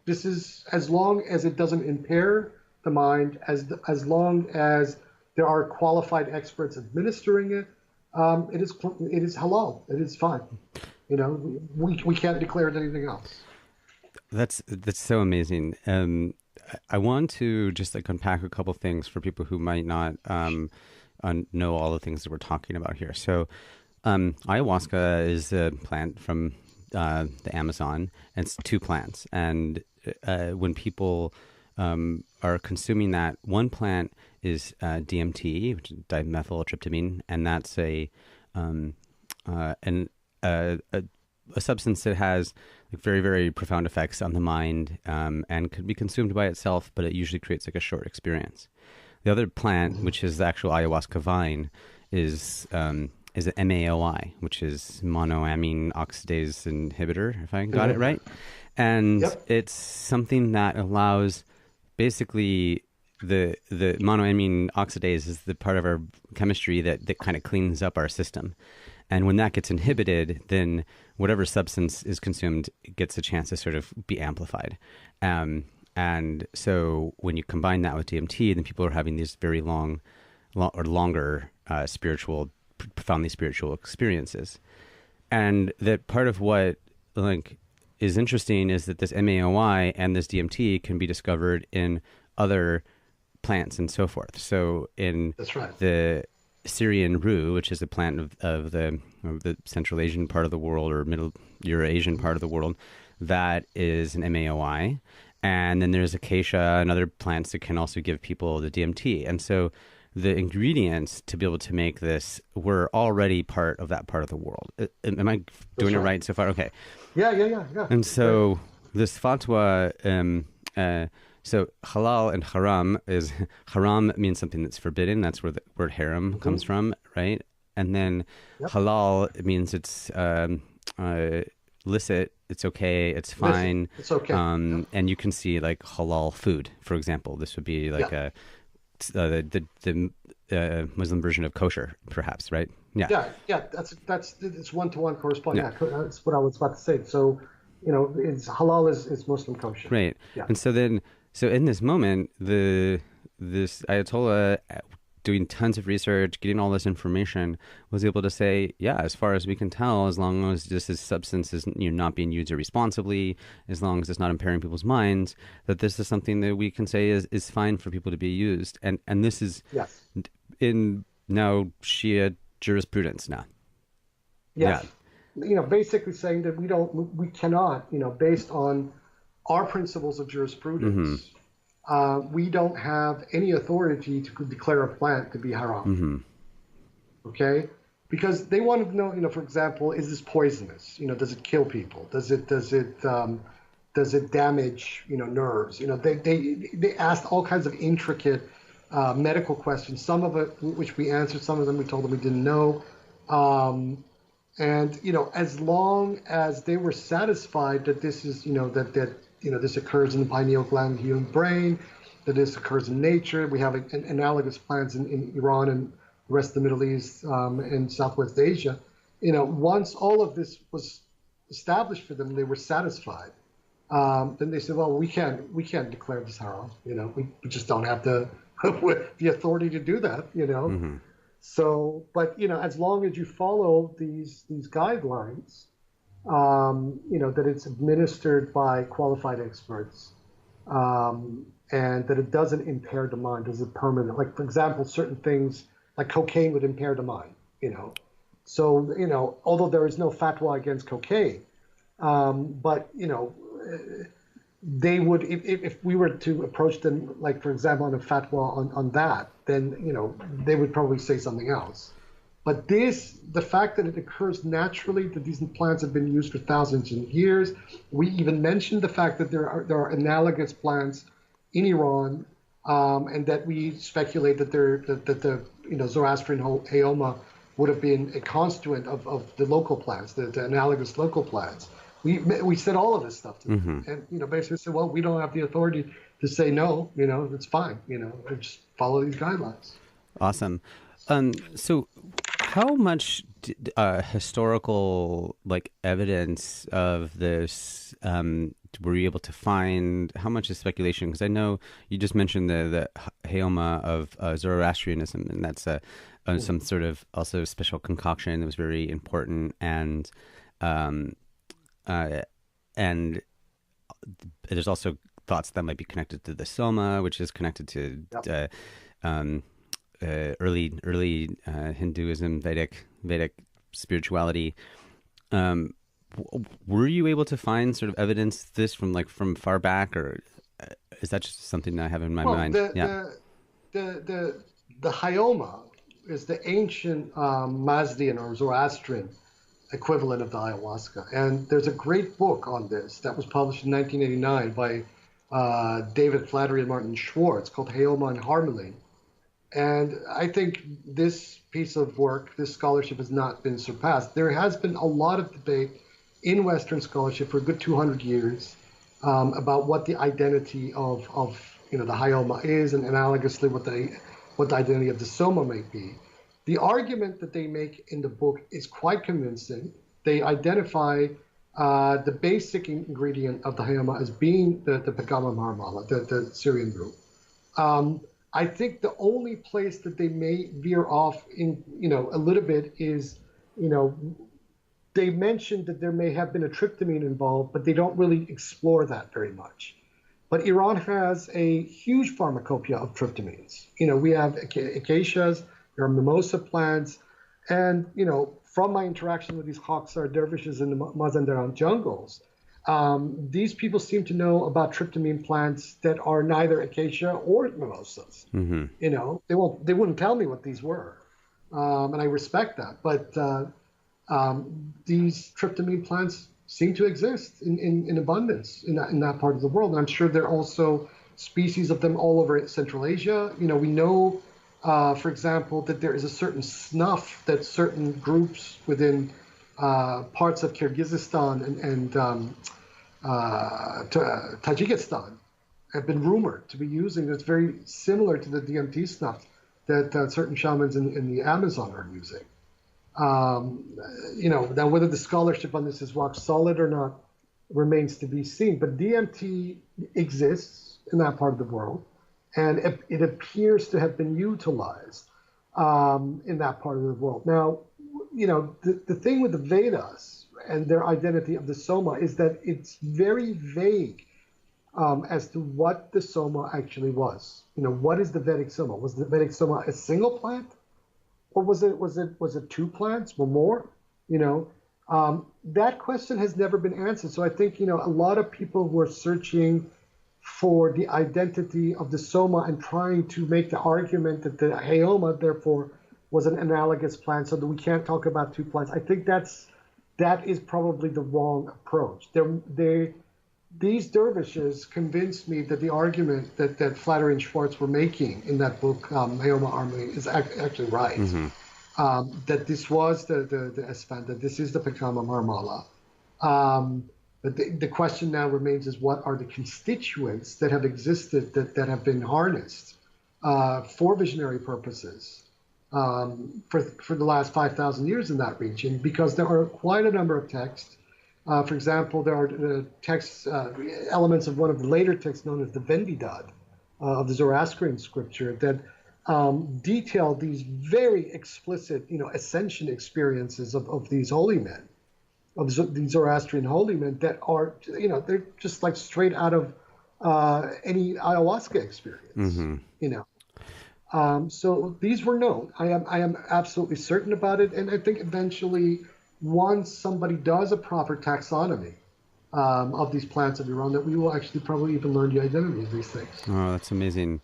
this is, as long as it doesn't impair the mind, as long as there are qualified experts administering it, it is halal. It is fine. We can't declare it anything else. That's so amazing. I want to just unpack a couple things for people who might not know all the things that we're talking about here. So, ayahuasca is a plant from the Amazon, and it's two plants. And when people are consuming that, one plant is DMT, which is dimethyltryptamine, and that's a substance that has very, very profound effects on the mind, and could be consumed by itself, but it usually creates a short experience. The other plant, which is the actual ayahuasca vine, is an MAOI, which is monoamine oxidase inhibitor, if I got it right. And it's something that allows, basically, the monoamine oxidase is the part of our chemistry that kind of cleans up our system. And when that gets inhibited, then whatever substance is consumed gets a chance to sort of be amplified. And so when you combine that with DMT, then people are having these very longer profoundly spiritual experiences. And that part of what is interesting is that this MAOI and this DMT can be discovered in other plants and so forth. So in That's right. the Syrian rue, which is a plant of the Central Asian part of the world or Middle Eurasian part of the world, that is an MAOI. And then there's acacia and other plants that can also give people the DMT. And so the ingredients to be able to make this were already part of that part of the world. Am I doing it right so far? Okay. Yeah. And so this fatwa, so halal and haram is, haram means something that's forbidden. That's where the word haram comes from, right? And then halal, it means it's licit, it's okay, it's fine. It's okay. And you can see like halal food, for example. This would be like the Muslim version of kosher, perhaps, right? Yeah. That's it's 1-to-1 corresponding. Yeah, that's what I was about to say. So, it's halal is Muslim kosher. Right. Yeah. And so then, in this moment, this Ayatollah, doing tons of research, getting all this information, was able to say, yeah, as far as we can tell, as long as this substance is not being used irresponsibly, as long as it's not impairing people's minds, that this is something that we can say is fine for people to be used. And this is in now Shia jurisprudence now. Yes. Yeah. Basically saying that we cannot, based on our principles of jurisprudence, we don't have any authority to declare a plant to be haram. Okay? Because they want to know, for example, is this poisonous? Does it kill people? Does it damage, nerves? They asked all kinds of intricate medical questions, some of it which we answered, some of them we told them we didn't know. And as long as they were satisfied that this is, this occurs in the pineal gland, human brain, that this occurs in nature. We have analogous plants in Iran and the rest of the Middle East and Southwest Asia. Once all of this was established for them, they were satisfied. Then they said, well, we can't declare this haram. We just don't have the authority to do that. So, but as long as you follow these guidelines, that it's administered by qualified experts, and that it doesn't impair the mind as a permanent. Like, for example, certain things like cocaine would impair the mind. So although there is no fatwa against cocaine, but they would, if we were to approach them, like for example, on a fatwa on that, then they would probably say something else. But the fact that it occurs naturally, that these plants have been used for thousands of years. We even mentioned the fact that there are analogous plants in Iran, and that we speculate that the Zoroastrian Hayoma would have been a constituent of the local plants, the analogous local plants. We said all of this stuff to them, and basically said, well, we don't have the authority to say no. It's fine. Just follow these guidelines. Awesome. So how much historical evidence of this were you able to find? How much is speculation? Because I know you just mentioned the Hayoma of Zoroastrianism, and that's some sort of also special concoction that was very important, and there's also thoughts that might be connected to the Soma, which is connected to early Hinduism, Vedic spirituality. Were you able to find sort of evidence this from far back, or is that just something that I have in my mind? The Hayoma is the ancient Mazdian or Zoroastrian equivalent of the ayahuasca, and there's a great book on this that was published in 1989 by David Flattery and Martin Schwartz, called Hayoma and Harmony. And I think this piece of work, this scholarship, has not been surpassed. There has been a lot of debate in Western scholarship for a good 200 years about what the identity of the Hayoma is, and analogously what the identity of the Soma may be. The argument that they make in the book is quite convincing. They identify the basic ingredient of the Hayoma as being the Pagama Marmala, the Syrian root. I think the only place that they may veer off in, a little bit is, they mentioned that there may have been a tryptamine involved, but they don't really explore that very much. But Iran has a huge pharmacopoeia of tryptamines. We have acacias, There are mimosa plants. And, from my interaction with these Hoxar dervishes in the Mazandaran jungles, these people seem to know about tryptamine plants that are neither acacia or mimosas. They wouldn't tell me what these were. And I respect that. But these tryptamine plants seem to exist in abundance in that part of the world. And I'm sure there are also species of them all over Central Asia. We know, for example, that there is a certain snuff that certain groups within parts of Kyrgyzstan and Tajikistan have been rumored to be using. That's very similar to the DMT snuff that certain shamans in the Amazon are using. Now whether the scholarship on this is rock solid or not remains to be seen. But DMT exists in that part of the world, and it appears to have been utilized in that part of the world. Now, the thing with the Vedas and their identity of the Soma is that it's very vague as to what the Soma actually was. What is the Vedic Soma? Was the Vedic Soma a single plant, or was it two plants or more? That question has never been answered. So I think a lot of people were searching for the identity of the Soma and trying to make the argument that the Hayoma therefore was an analogous plant, so that we can't talk about two plants. I think that is probably the wrong approach. These dervishes convinced me that the argument that Flattery and Schwartz were making in that book, Hayoma Army, is actually right. That this was the Esfand, that this is the Pekama Marmala. But the question now remains is what are the constituents that have existed that have been harnessed for visionary purposes for the last 5,000 years in that region, because there are quite a number of texts. For example, there are texts, elements of one of the later texts known as the Vendidad of the Zoroastrian scripture that detail these very explicit, ascension experiences of these holy men, of these Zoroastrian holy men that are, they're just like straight out of any ayahuasca experience, So these were known. I am absolutely certain about it, and I think eventually, once somebody does a proper taxonomy of these plants of Iran, that we will actually probably even learn the identity of these things. Oh, that's amazing.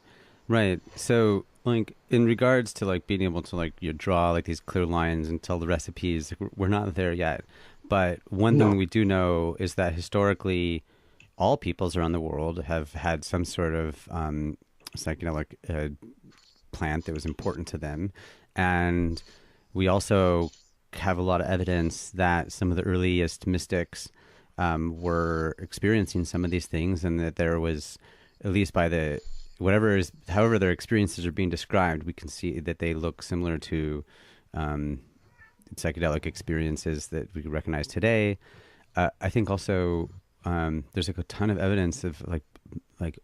Right. So, in regards to being able to you draw these clear lines and tell the recipes, we're not there yet. But one thing we do know is that historically, all peoples around the world have had some sort of psychedelic plant that was important to them, and we also have a lot of evidence that some of the earliest mystics were experiencing some of these things, and that there was, at least by however their experiences are being described, we can see that they look similar to psychedelic experiences that we recognize today. I think also there's a ton of evidence of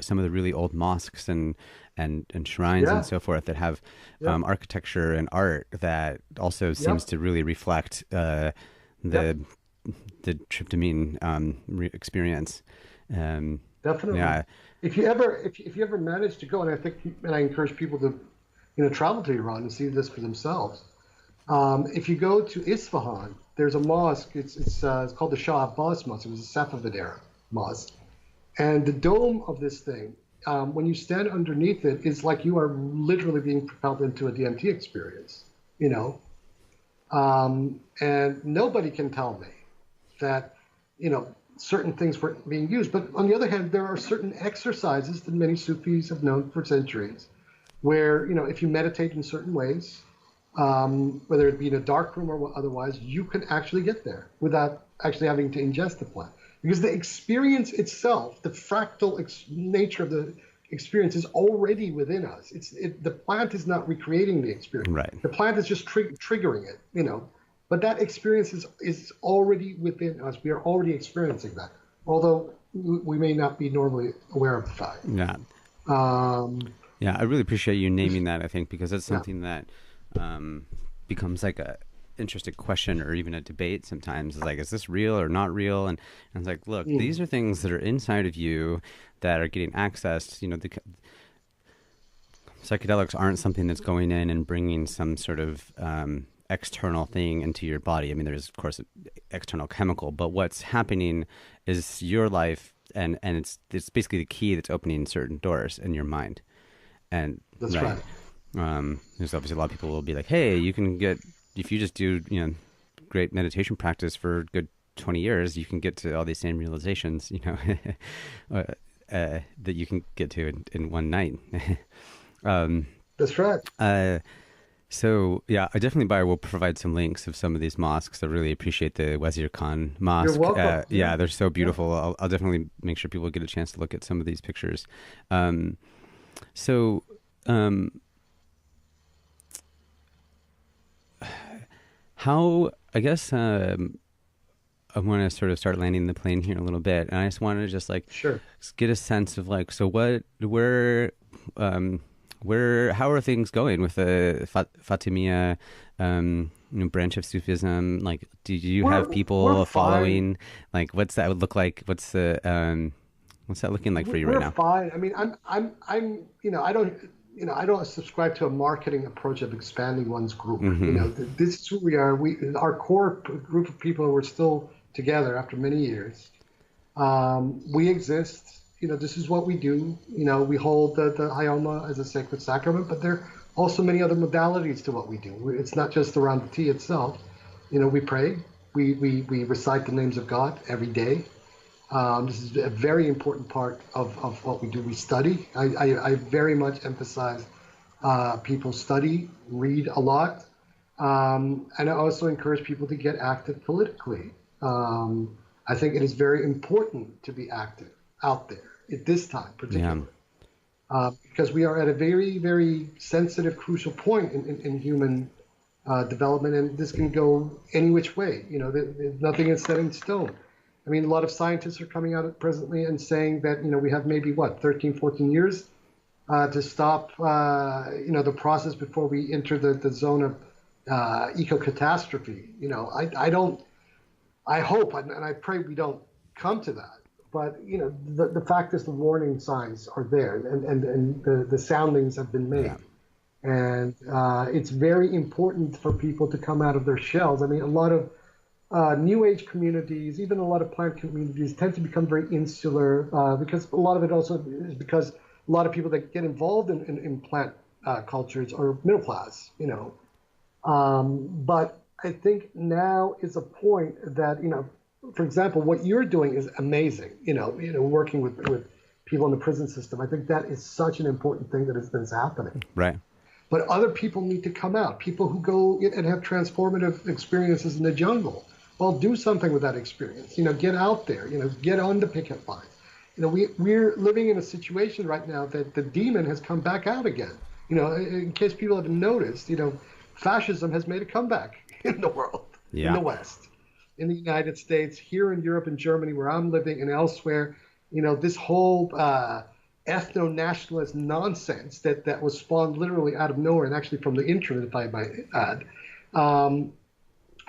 some of the really old mosques and shrines and so forth that have architecture and art that also seems to really reflect the tryptamine experience. Definitely. Yeah. If you ever manage to go, and I encourage people to travel to Iran and see this for themselves. If you go to Isfahan, there's a mosque. It's called the Shah Abbas Mosque. It was a Safavid era mosque, and the dome of this thing, when you stand underneath it, is like you are literally being propelled into a DMT experience. And nobody can tell me that certain things were being used. But on the other hand, there are certain exercises that many Sufis have known for centuries, where if you meditate in certain ways, whether it be in a dark room or otherwise, you can actually get there without actually having to ingest the plant. Because the experience itself, the fractal nature of the experience is already within us. The plant is not recreating the experience. Right. The plant is just triggering it, But that experience is already within us. We are already experiencing that, although we may not be normally aware of the fact. Yeah. I really appreciate you naming that, I think, because that's something that becomes a interesting question or even a debate sometimes. It's is this real or not real? And it's look, these are things that are inside of you that are getting accessed. psychedelics aren't something that's going in and bringing some sort of external thing into your body. I mean, there's of course an external chemical, but what's happening is your life, and it's basically the key that's opening certain doors in your mind. And That's right. There's obviously a lot of people will be like, hey, you can get, if you just do, great meditation practice for a good 20 years, you can get to all these same realizations, that you can get to in one night. That's right. So yeah, I definitely will provide some links of some of these mosques. I really appreciate the Wazir Khan Mosque. You're welcome. Yeah, they're so beautiful. Yeah. I'll definitely make sure people get a chance to look at some of these pictures. How, I guess, I want to sort of start landing the plane here a little bit, and I just wanted to just sure, get a sense of so how are things going with the Fatimiya branch of Sufism? Do you have people following? What's that would look like? What's that looking like for you right now? We're fine. I mean, I don't subscribe to a marketing approach of expanding one's group. Mm-hmm. This is who we are. Our core group of people, we're still together after many years. We exist. This is what we do. We hold the Hayoma as a sacred sacrament, but there are also many other modalities to what we do. It's not just around the tea itself. We pray. We recite the names of God every day. This is a very important part of what we do. We study. I very much emphasize people study, read a lot. And I also encourage people to get active politically. I think it is very important to be active out there at this time, particularly, because we are at a very, very sensitive, crucial point in human development, and this can go any which way. Nothing is set in stone. I mean, a lot of scientists are coming out presently and saying that, we have maybe 13, 14 years to stop, the process before we enter the zone of eco-catastrophe. I hope and I pray we don't come to that. But, the fact is the warning signs are there, and the soundings have been made. Yeah. And it's very important for people to come out of their shells. I mean, a lot of New Age communities, even a lot of plant communities, tend to become very insular because a lot of it also is because a lot of people that get involved in plant cultures are middle class, But I think now is a point that, for example, what you're doing is amazing, working with people in the prison system. I think that is such an important thing that is happening. Right. But other people need to come out, people who go and have transformative experiences in the jungle. Well, do something with that experience. Get out there. Get on the picket lines. We're living in a situation right now that the demon has come back out again. In case people haven't noticed, fascism has made a comeback in the world, in the West, in the United States, here in Europe and Germany, where I'm living, and elsewhere. This whole ethno-nationalist nonsense that was spawned literally out of nowhere, and actually from the internet, if I might add.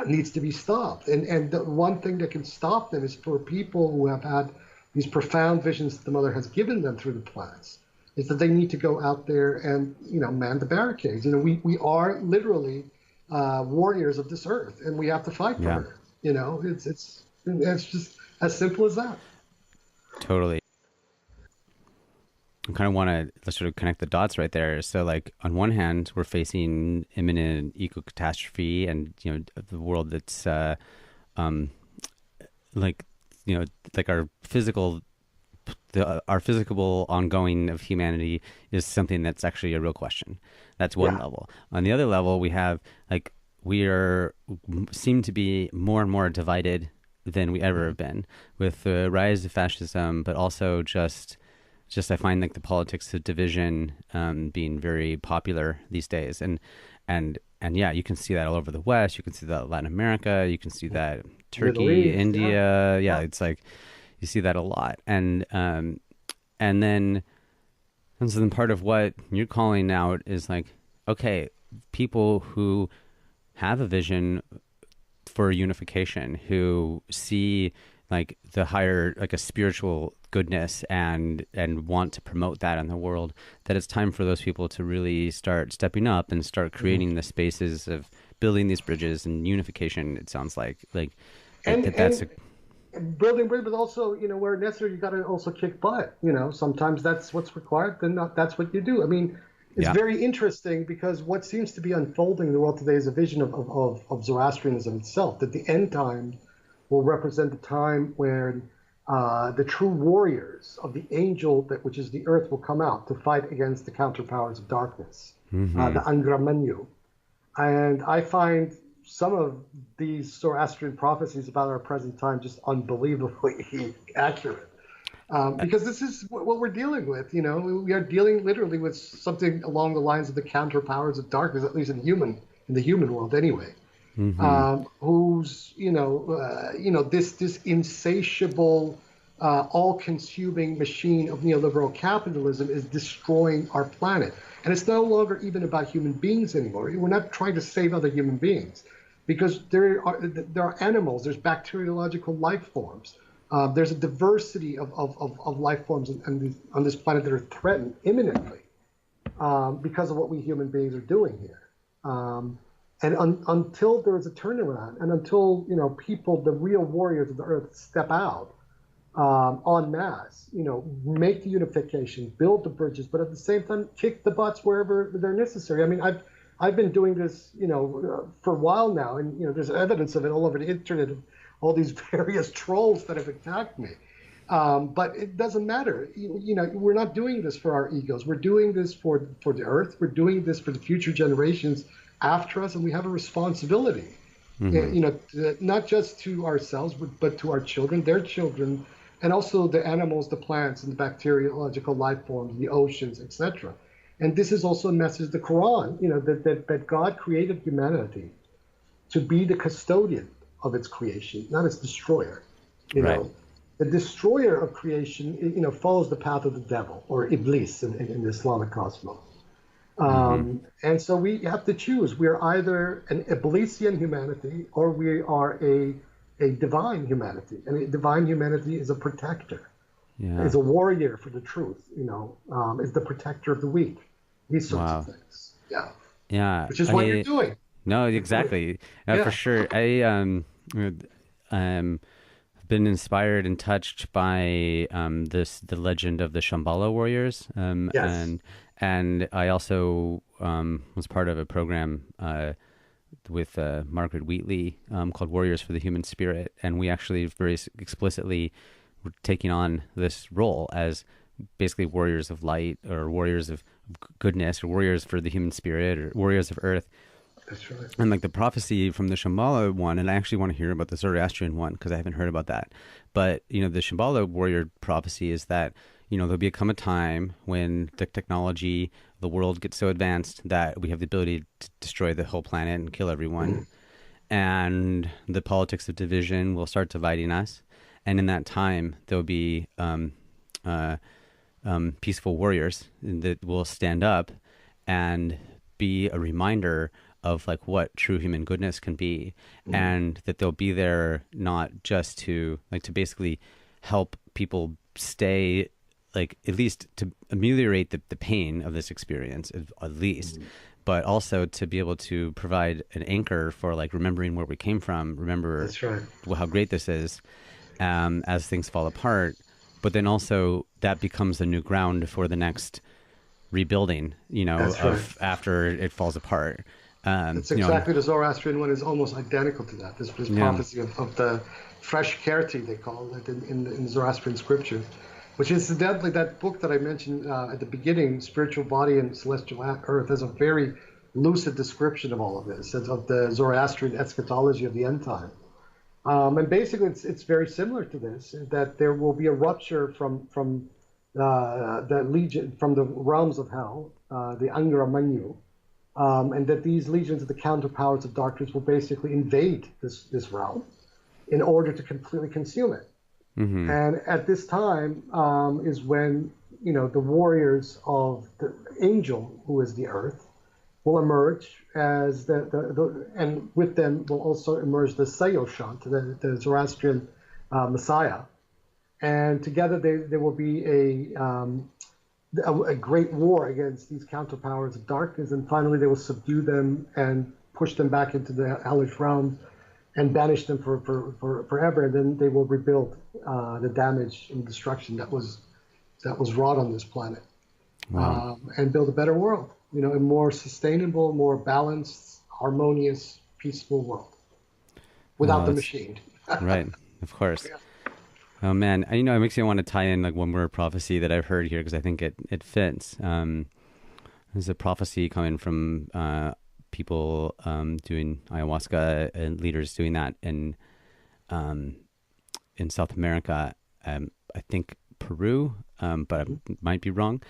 Needs to be stopped. And the one thing that can stop them is for people who have had these profound visions that the mother has given them through the plants, is that they need to go out there and, man the barricades. We are literally warriors of this earth, and we have to fight for her. It's just as simple as that. Totally. I kind of want to sort of connect the dots right there. So, on one hand, we're facing imminent eco-catastrophe, and the world that's our physical ongoing of humanity is something that's actually a real question. That's one level. On the other level, we have seem to be more and more divided than we ever have been, with the rise of fascism, but also just I find the politics of division being very popular these days, and yeah, you can see that all over the West. You can see that in Latin America. You can see that Turkey, India. Yeah, it's you see that a lot, and then part of what you're calling out is okay, people who have a vision for unification, who see like the higher, like a spiritual goodness and want to promote that in the world, that it's time for those people to really start stepping up and start creating the spaces of building these bridges and unification. It sounds like that's building bridge, but also, where necessary, you got to also kick butt. Sometimes that's what's required. Then that's what you do. I mean, it's very interesting because what seems to be unfolding in the world today is a vision of Zoroastrianism itself, that the end time will represent the time when the true warriors of the angel, which is the earth, will come out to fight against the counterpowers of darkness, the Angramanyu. And I find some of these Zoroastrian prophecies about our present time just unbelievably accurate. Because this is what we're dealing with. We are dealing literally with something along the lines of the counterpowers of darkness, at least in the human world anyway. Who's this insatiable, all-consuming machine of neoliberal capitalism is destroying our planet, and it's no longer even about human beings anymore. We're not trying to save other human beings, because there are animals, there's bacteriological life forms, there's a diversity of life forms on this planet that are threatened imminently because of what we human beings are doing here. And until there is a turnaround, and until people, the real warriors of the earth, step out en masse, make the unification, build the bridges, but at the same time kick the butts wherever they're necessary. I mean, I've been doing this, for a while now, and there's evidence of it all over the internet, of all these various trolls that have attacked me. But it doesn't matter. We're not doing this for our egos. We're doing this for the earth. We're doing this for the future generations after us, and we have a responsibility, not just to ourselves, but to our children, their children, and also the animals, the plants, and the bacteriological life forms, the oceans, etc. And this is also a message of the Quran, that God created humanity to be the custodian of its creation, not its destroyer. Right. The destroyer of creation, follows the path of the devil, or Iblis in the Islamic cosmos. And so we have to choose. We are either an Iblisian humanity, or we are a divine humanity. And a divine humanity is a protector, is a warrior for the truth, is the protector of the weak. These sorts of things. Yeah. Which is what you're doing. No, exactly. For sure. I been inspired and touched by the legend of the Shambhala warriors. And I also was part of a program with Margaret Wheatley called Warriors for the Human Spirit. And we actually very explicitly were taking on this role as basically warriors of light, or warriors of goodness, or warriors for the human spirit, or warriors of earth. That's right. And like the prophecy from the Shambhala one, and I actually want to hear about the Zoroastrian one because I haven't heard about that. But, the Shambhala warrior prophecy is that, there'll become a time when the technology, the world gets so advanced that we have the ability to destroy the whole planet and kill everyone. And the politics of division will start dividing us. And in that time, there'll be peaceful warriors that will stand up and be a reminder of like what true human goodness can be, and that they'll be there not just to basically help people stay, like at least to ameliorate the pain of this experience at least, but also to be able to provide an anchor for like remembering where we came from, remember That's right. how great this is as things fall apart. But then also that becomes a new ground for the next rebuilding, after it falls apart. It's exactly the Zoroastrian one is almost identical to that. This prophecy of the fresh Kerti, they call it in the Zoroastrian scriptures, which incidentally, that book that I mentioned at the beginning, Spiritual Body and Celestial Earth, has a very lucid description of all of this, of the Zoroastrian eschatology of the end time. And basically, it's very similar to this, that there will be a rupture from the legion, from the realms of hell, the Angra Mainyu, and that these legions of the counterpowers of darkness will basically invade this realm in order to completely consume it. And at this time is when the warriors of the angel, who is the earth, will emerge as and with them will also emerge the Seyoshant, the Zoroastrian Messiah, and together there will be a great war against these counterpowers of darkness, and finally they will subdue them and push them back into the hellish realms and banish them for forever, and then they will rebuild the damage and destruction that was wrought on this planet. Wow. And build a better world, a more sustainable, more balanced, harmonious, peaceful world without the machine. Right, of course. Yeah. Oh man, it makes me want to tie in like one more prophecy that I've heard here because I think it fits. There's a prophecy coming from people doing ayahuasca and leaders doing that in South America. I think Peru, but I might be wrong.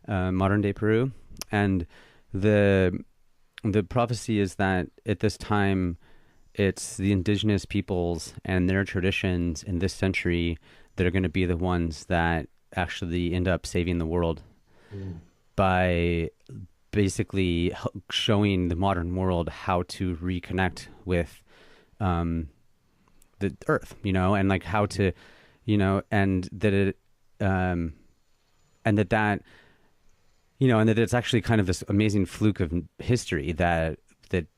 Modern day Peru, and the prophecy is that at this time it's the indigenous peoples and their traditions in this century that are going to be the ones that actually end up saving the world by basically showing the modern world how to reconnect with the earth, and like how to, and that it and that and that it's actually kind of this amazing fluke of history that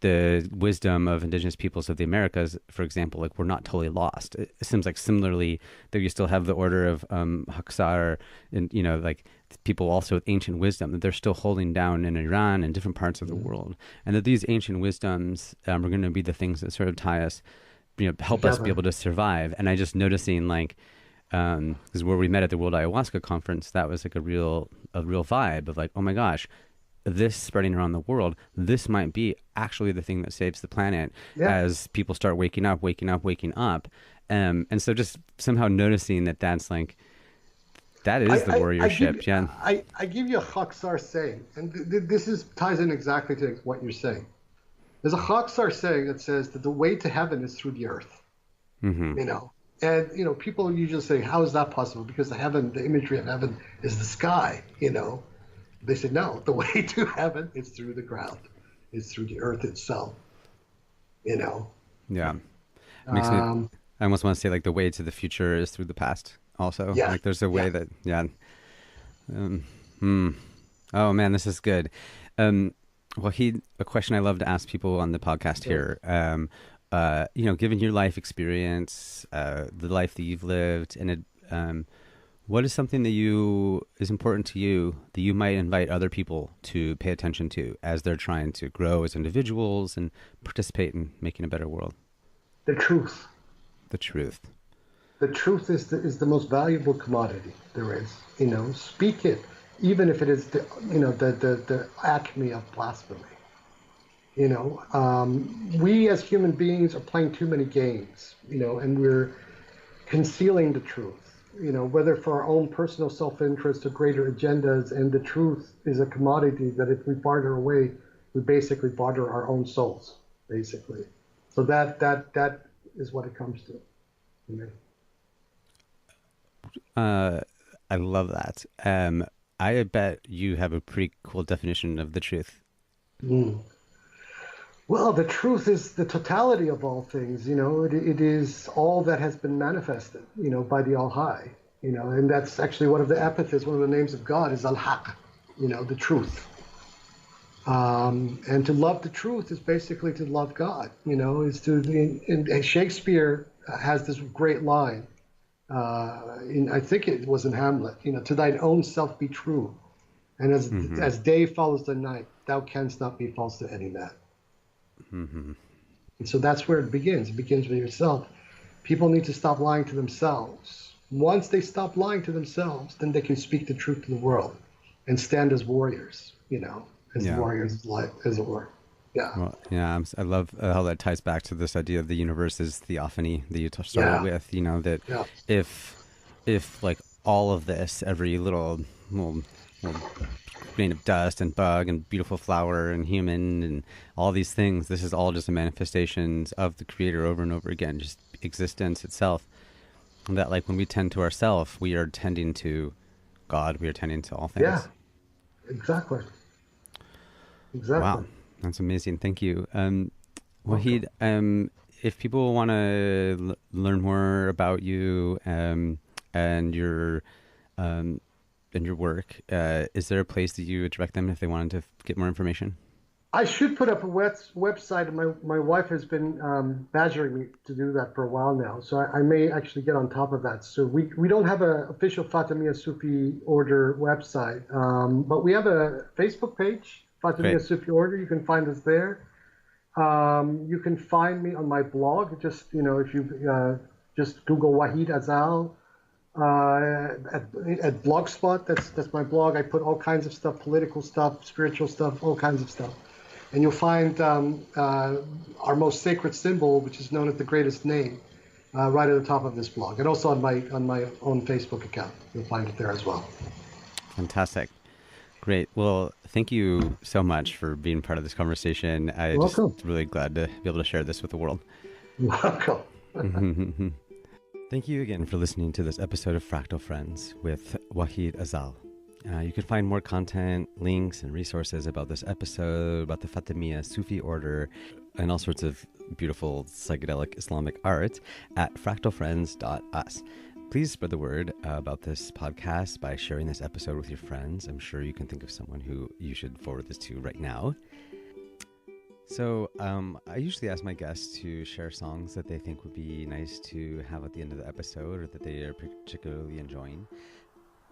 the wisdom of indigenous peoples of the Americas, for example, like we're not totally lost. It seems like similarly that you still have the order of Haksar and, like people also with ancient wisdom that they're still holding down in Iran and different parts of the world. And that these ancient wisdoms are going to be the things that sort of tie us, help us be able to survive. And I just noticing like, because where we met at the World Ayahuasca Conference, that was like a real vibe of like, oh my gosh, this spreading around the world, this might be actually the thing that saves the planet as people start waking up. And so just somehow noticing that that's like, that is the warriorship. I give you a Haksar saying, and this ties in exactly to what you're saying. There's a Haksar saying that says that the way to heaven is through the earth, And, people usually say, how is that possible? Because the imagery of heaven is the sky, They say, no, the way to heaven is through the ground. It's through the earth itself, Yeah. Makes me, I almost want to say like the way to the future is through the past also. Yeah. Like there's a way that, Oh man, this is good. Wahid, a question I love to ask people on the podcast here. Given your life experience, the life that you've lived, and what is something that is important to you that you might invite other people to pay attention to as they're trying to grow as individuals and participate in making a better world? The truth. The truth. The truth is the most valuable commodity there is. Speak it, even if it is the acme of blasphemy. We as human beings are playing too many games, and we're concealing the truth, whether for our own personal self-interest or greater agendas. And the truth is a commodity that if we barter away, we basically barter our own souls, basically. So that is what it comes to. I love that. I bet you have a pretty cool definition of the truth. Well, the truth is the totality of all things, it is all that has been manifested, by the All-High, and that's actually one of the epithets, one of the names of God is Al-Haq, the truth. And to love the truth is basically to love God, and Shakespeare has this great line, I think it was in Hamlet, to thine own self be true. And as day follows the night, thou canst not be false to any man. And so that's where it begins. It begins with yourself. People need to stop lying to themselves. Once they stop lying to themselves, then they can speak the truth to the world and stand as warriors, warriors of life, as it were. Yeah. Well, yeah, I love how that ties back to this idea of the universe is theophany that you started with, that if like all of this, every little grain of dust and bug and beautiful flower and human and all these things, this is all just a manifestations of the creator over and over again, just existence itself. And that like when we tend to ourself, we are tending to God, we are tending to all things. Yeah, exactly. Wow, that's amazing. Thank you. Wahid, if people want to learn more about you and your work, is there a place that you would direct them if they wanted to get more information? I should put up a website, and my wife has been badgering me to do that for a while now, so I may actually get on top of that. So we don't have an official Fatimiya Sufi Order website, but we have a Facebook page, Fatimiya Sufi Order. You can find us there. You can find me on my blog. Just if you just Google Wahid Azal at Blogspot. That's my blog. I put all kinds of stuff, political stuff, spiritual stuff, all kinds of stuff. And you'll find our most sacred symbol, which is known as the greatest name, right at the top of this blog, and also on my own Facebook account. You'll find it there as well. Fantastic. Great. Well, thank you so much for being part of this conversation. I'm just really glad to be able to share this with the world. Welcome. Thank you again for listening to this episode of Fractal Friends with Wahid Azal. You can find more content, links, and resources about this episode, about the Fatimiya Sufi order, and all sorts of beautiful psychedelic Islamic art at fractalfriends.us. Please spread the word about this podcast by sharing this episode with your friends. I'm sure you can think of someone who you should forward this to right now. So I usually ask my guests to share songs that they think would be nice to have at the end of the episode or that they are particularly enjoying.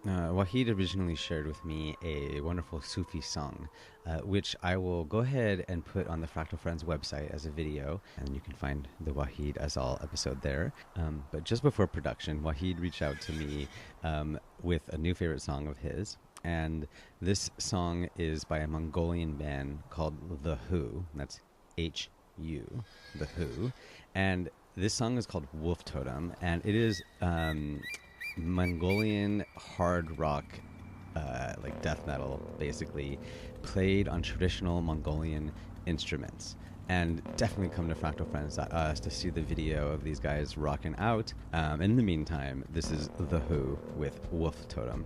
Wahid originally shared with me a wonderful Sufi song, which I will go ahead and put on the Fractal Friends website as a video, and you can find the Wahid Azal episode there. But just before production, Wahid reached out to me with a new favorite song of his, and this song is by a Mongolian band called The Who. That's H-U, The Who. And this song is called Wolf Totem, and it is Mongolian hard rock, like death metal, basically, played on traditional Mongolian instruments. And definitely come to fractalfriends.us to see the video of these guys rocking out. In the meantime, this is The Who with Wolf Totem.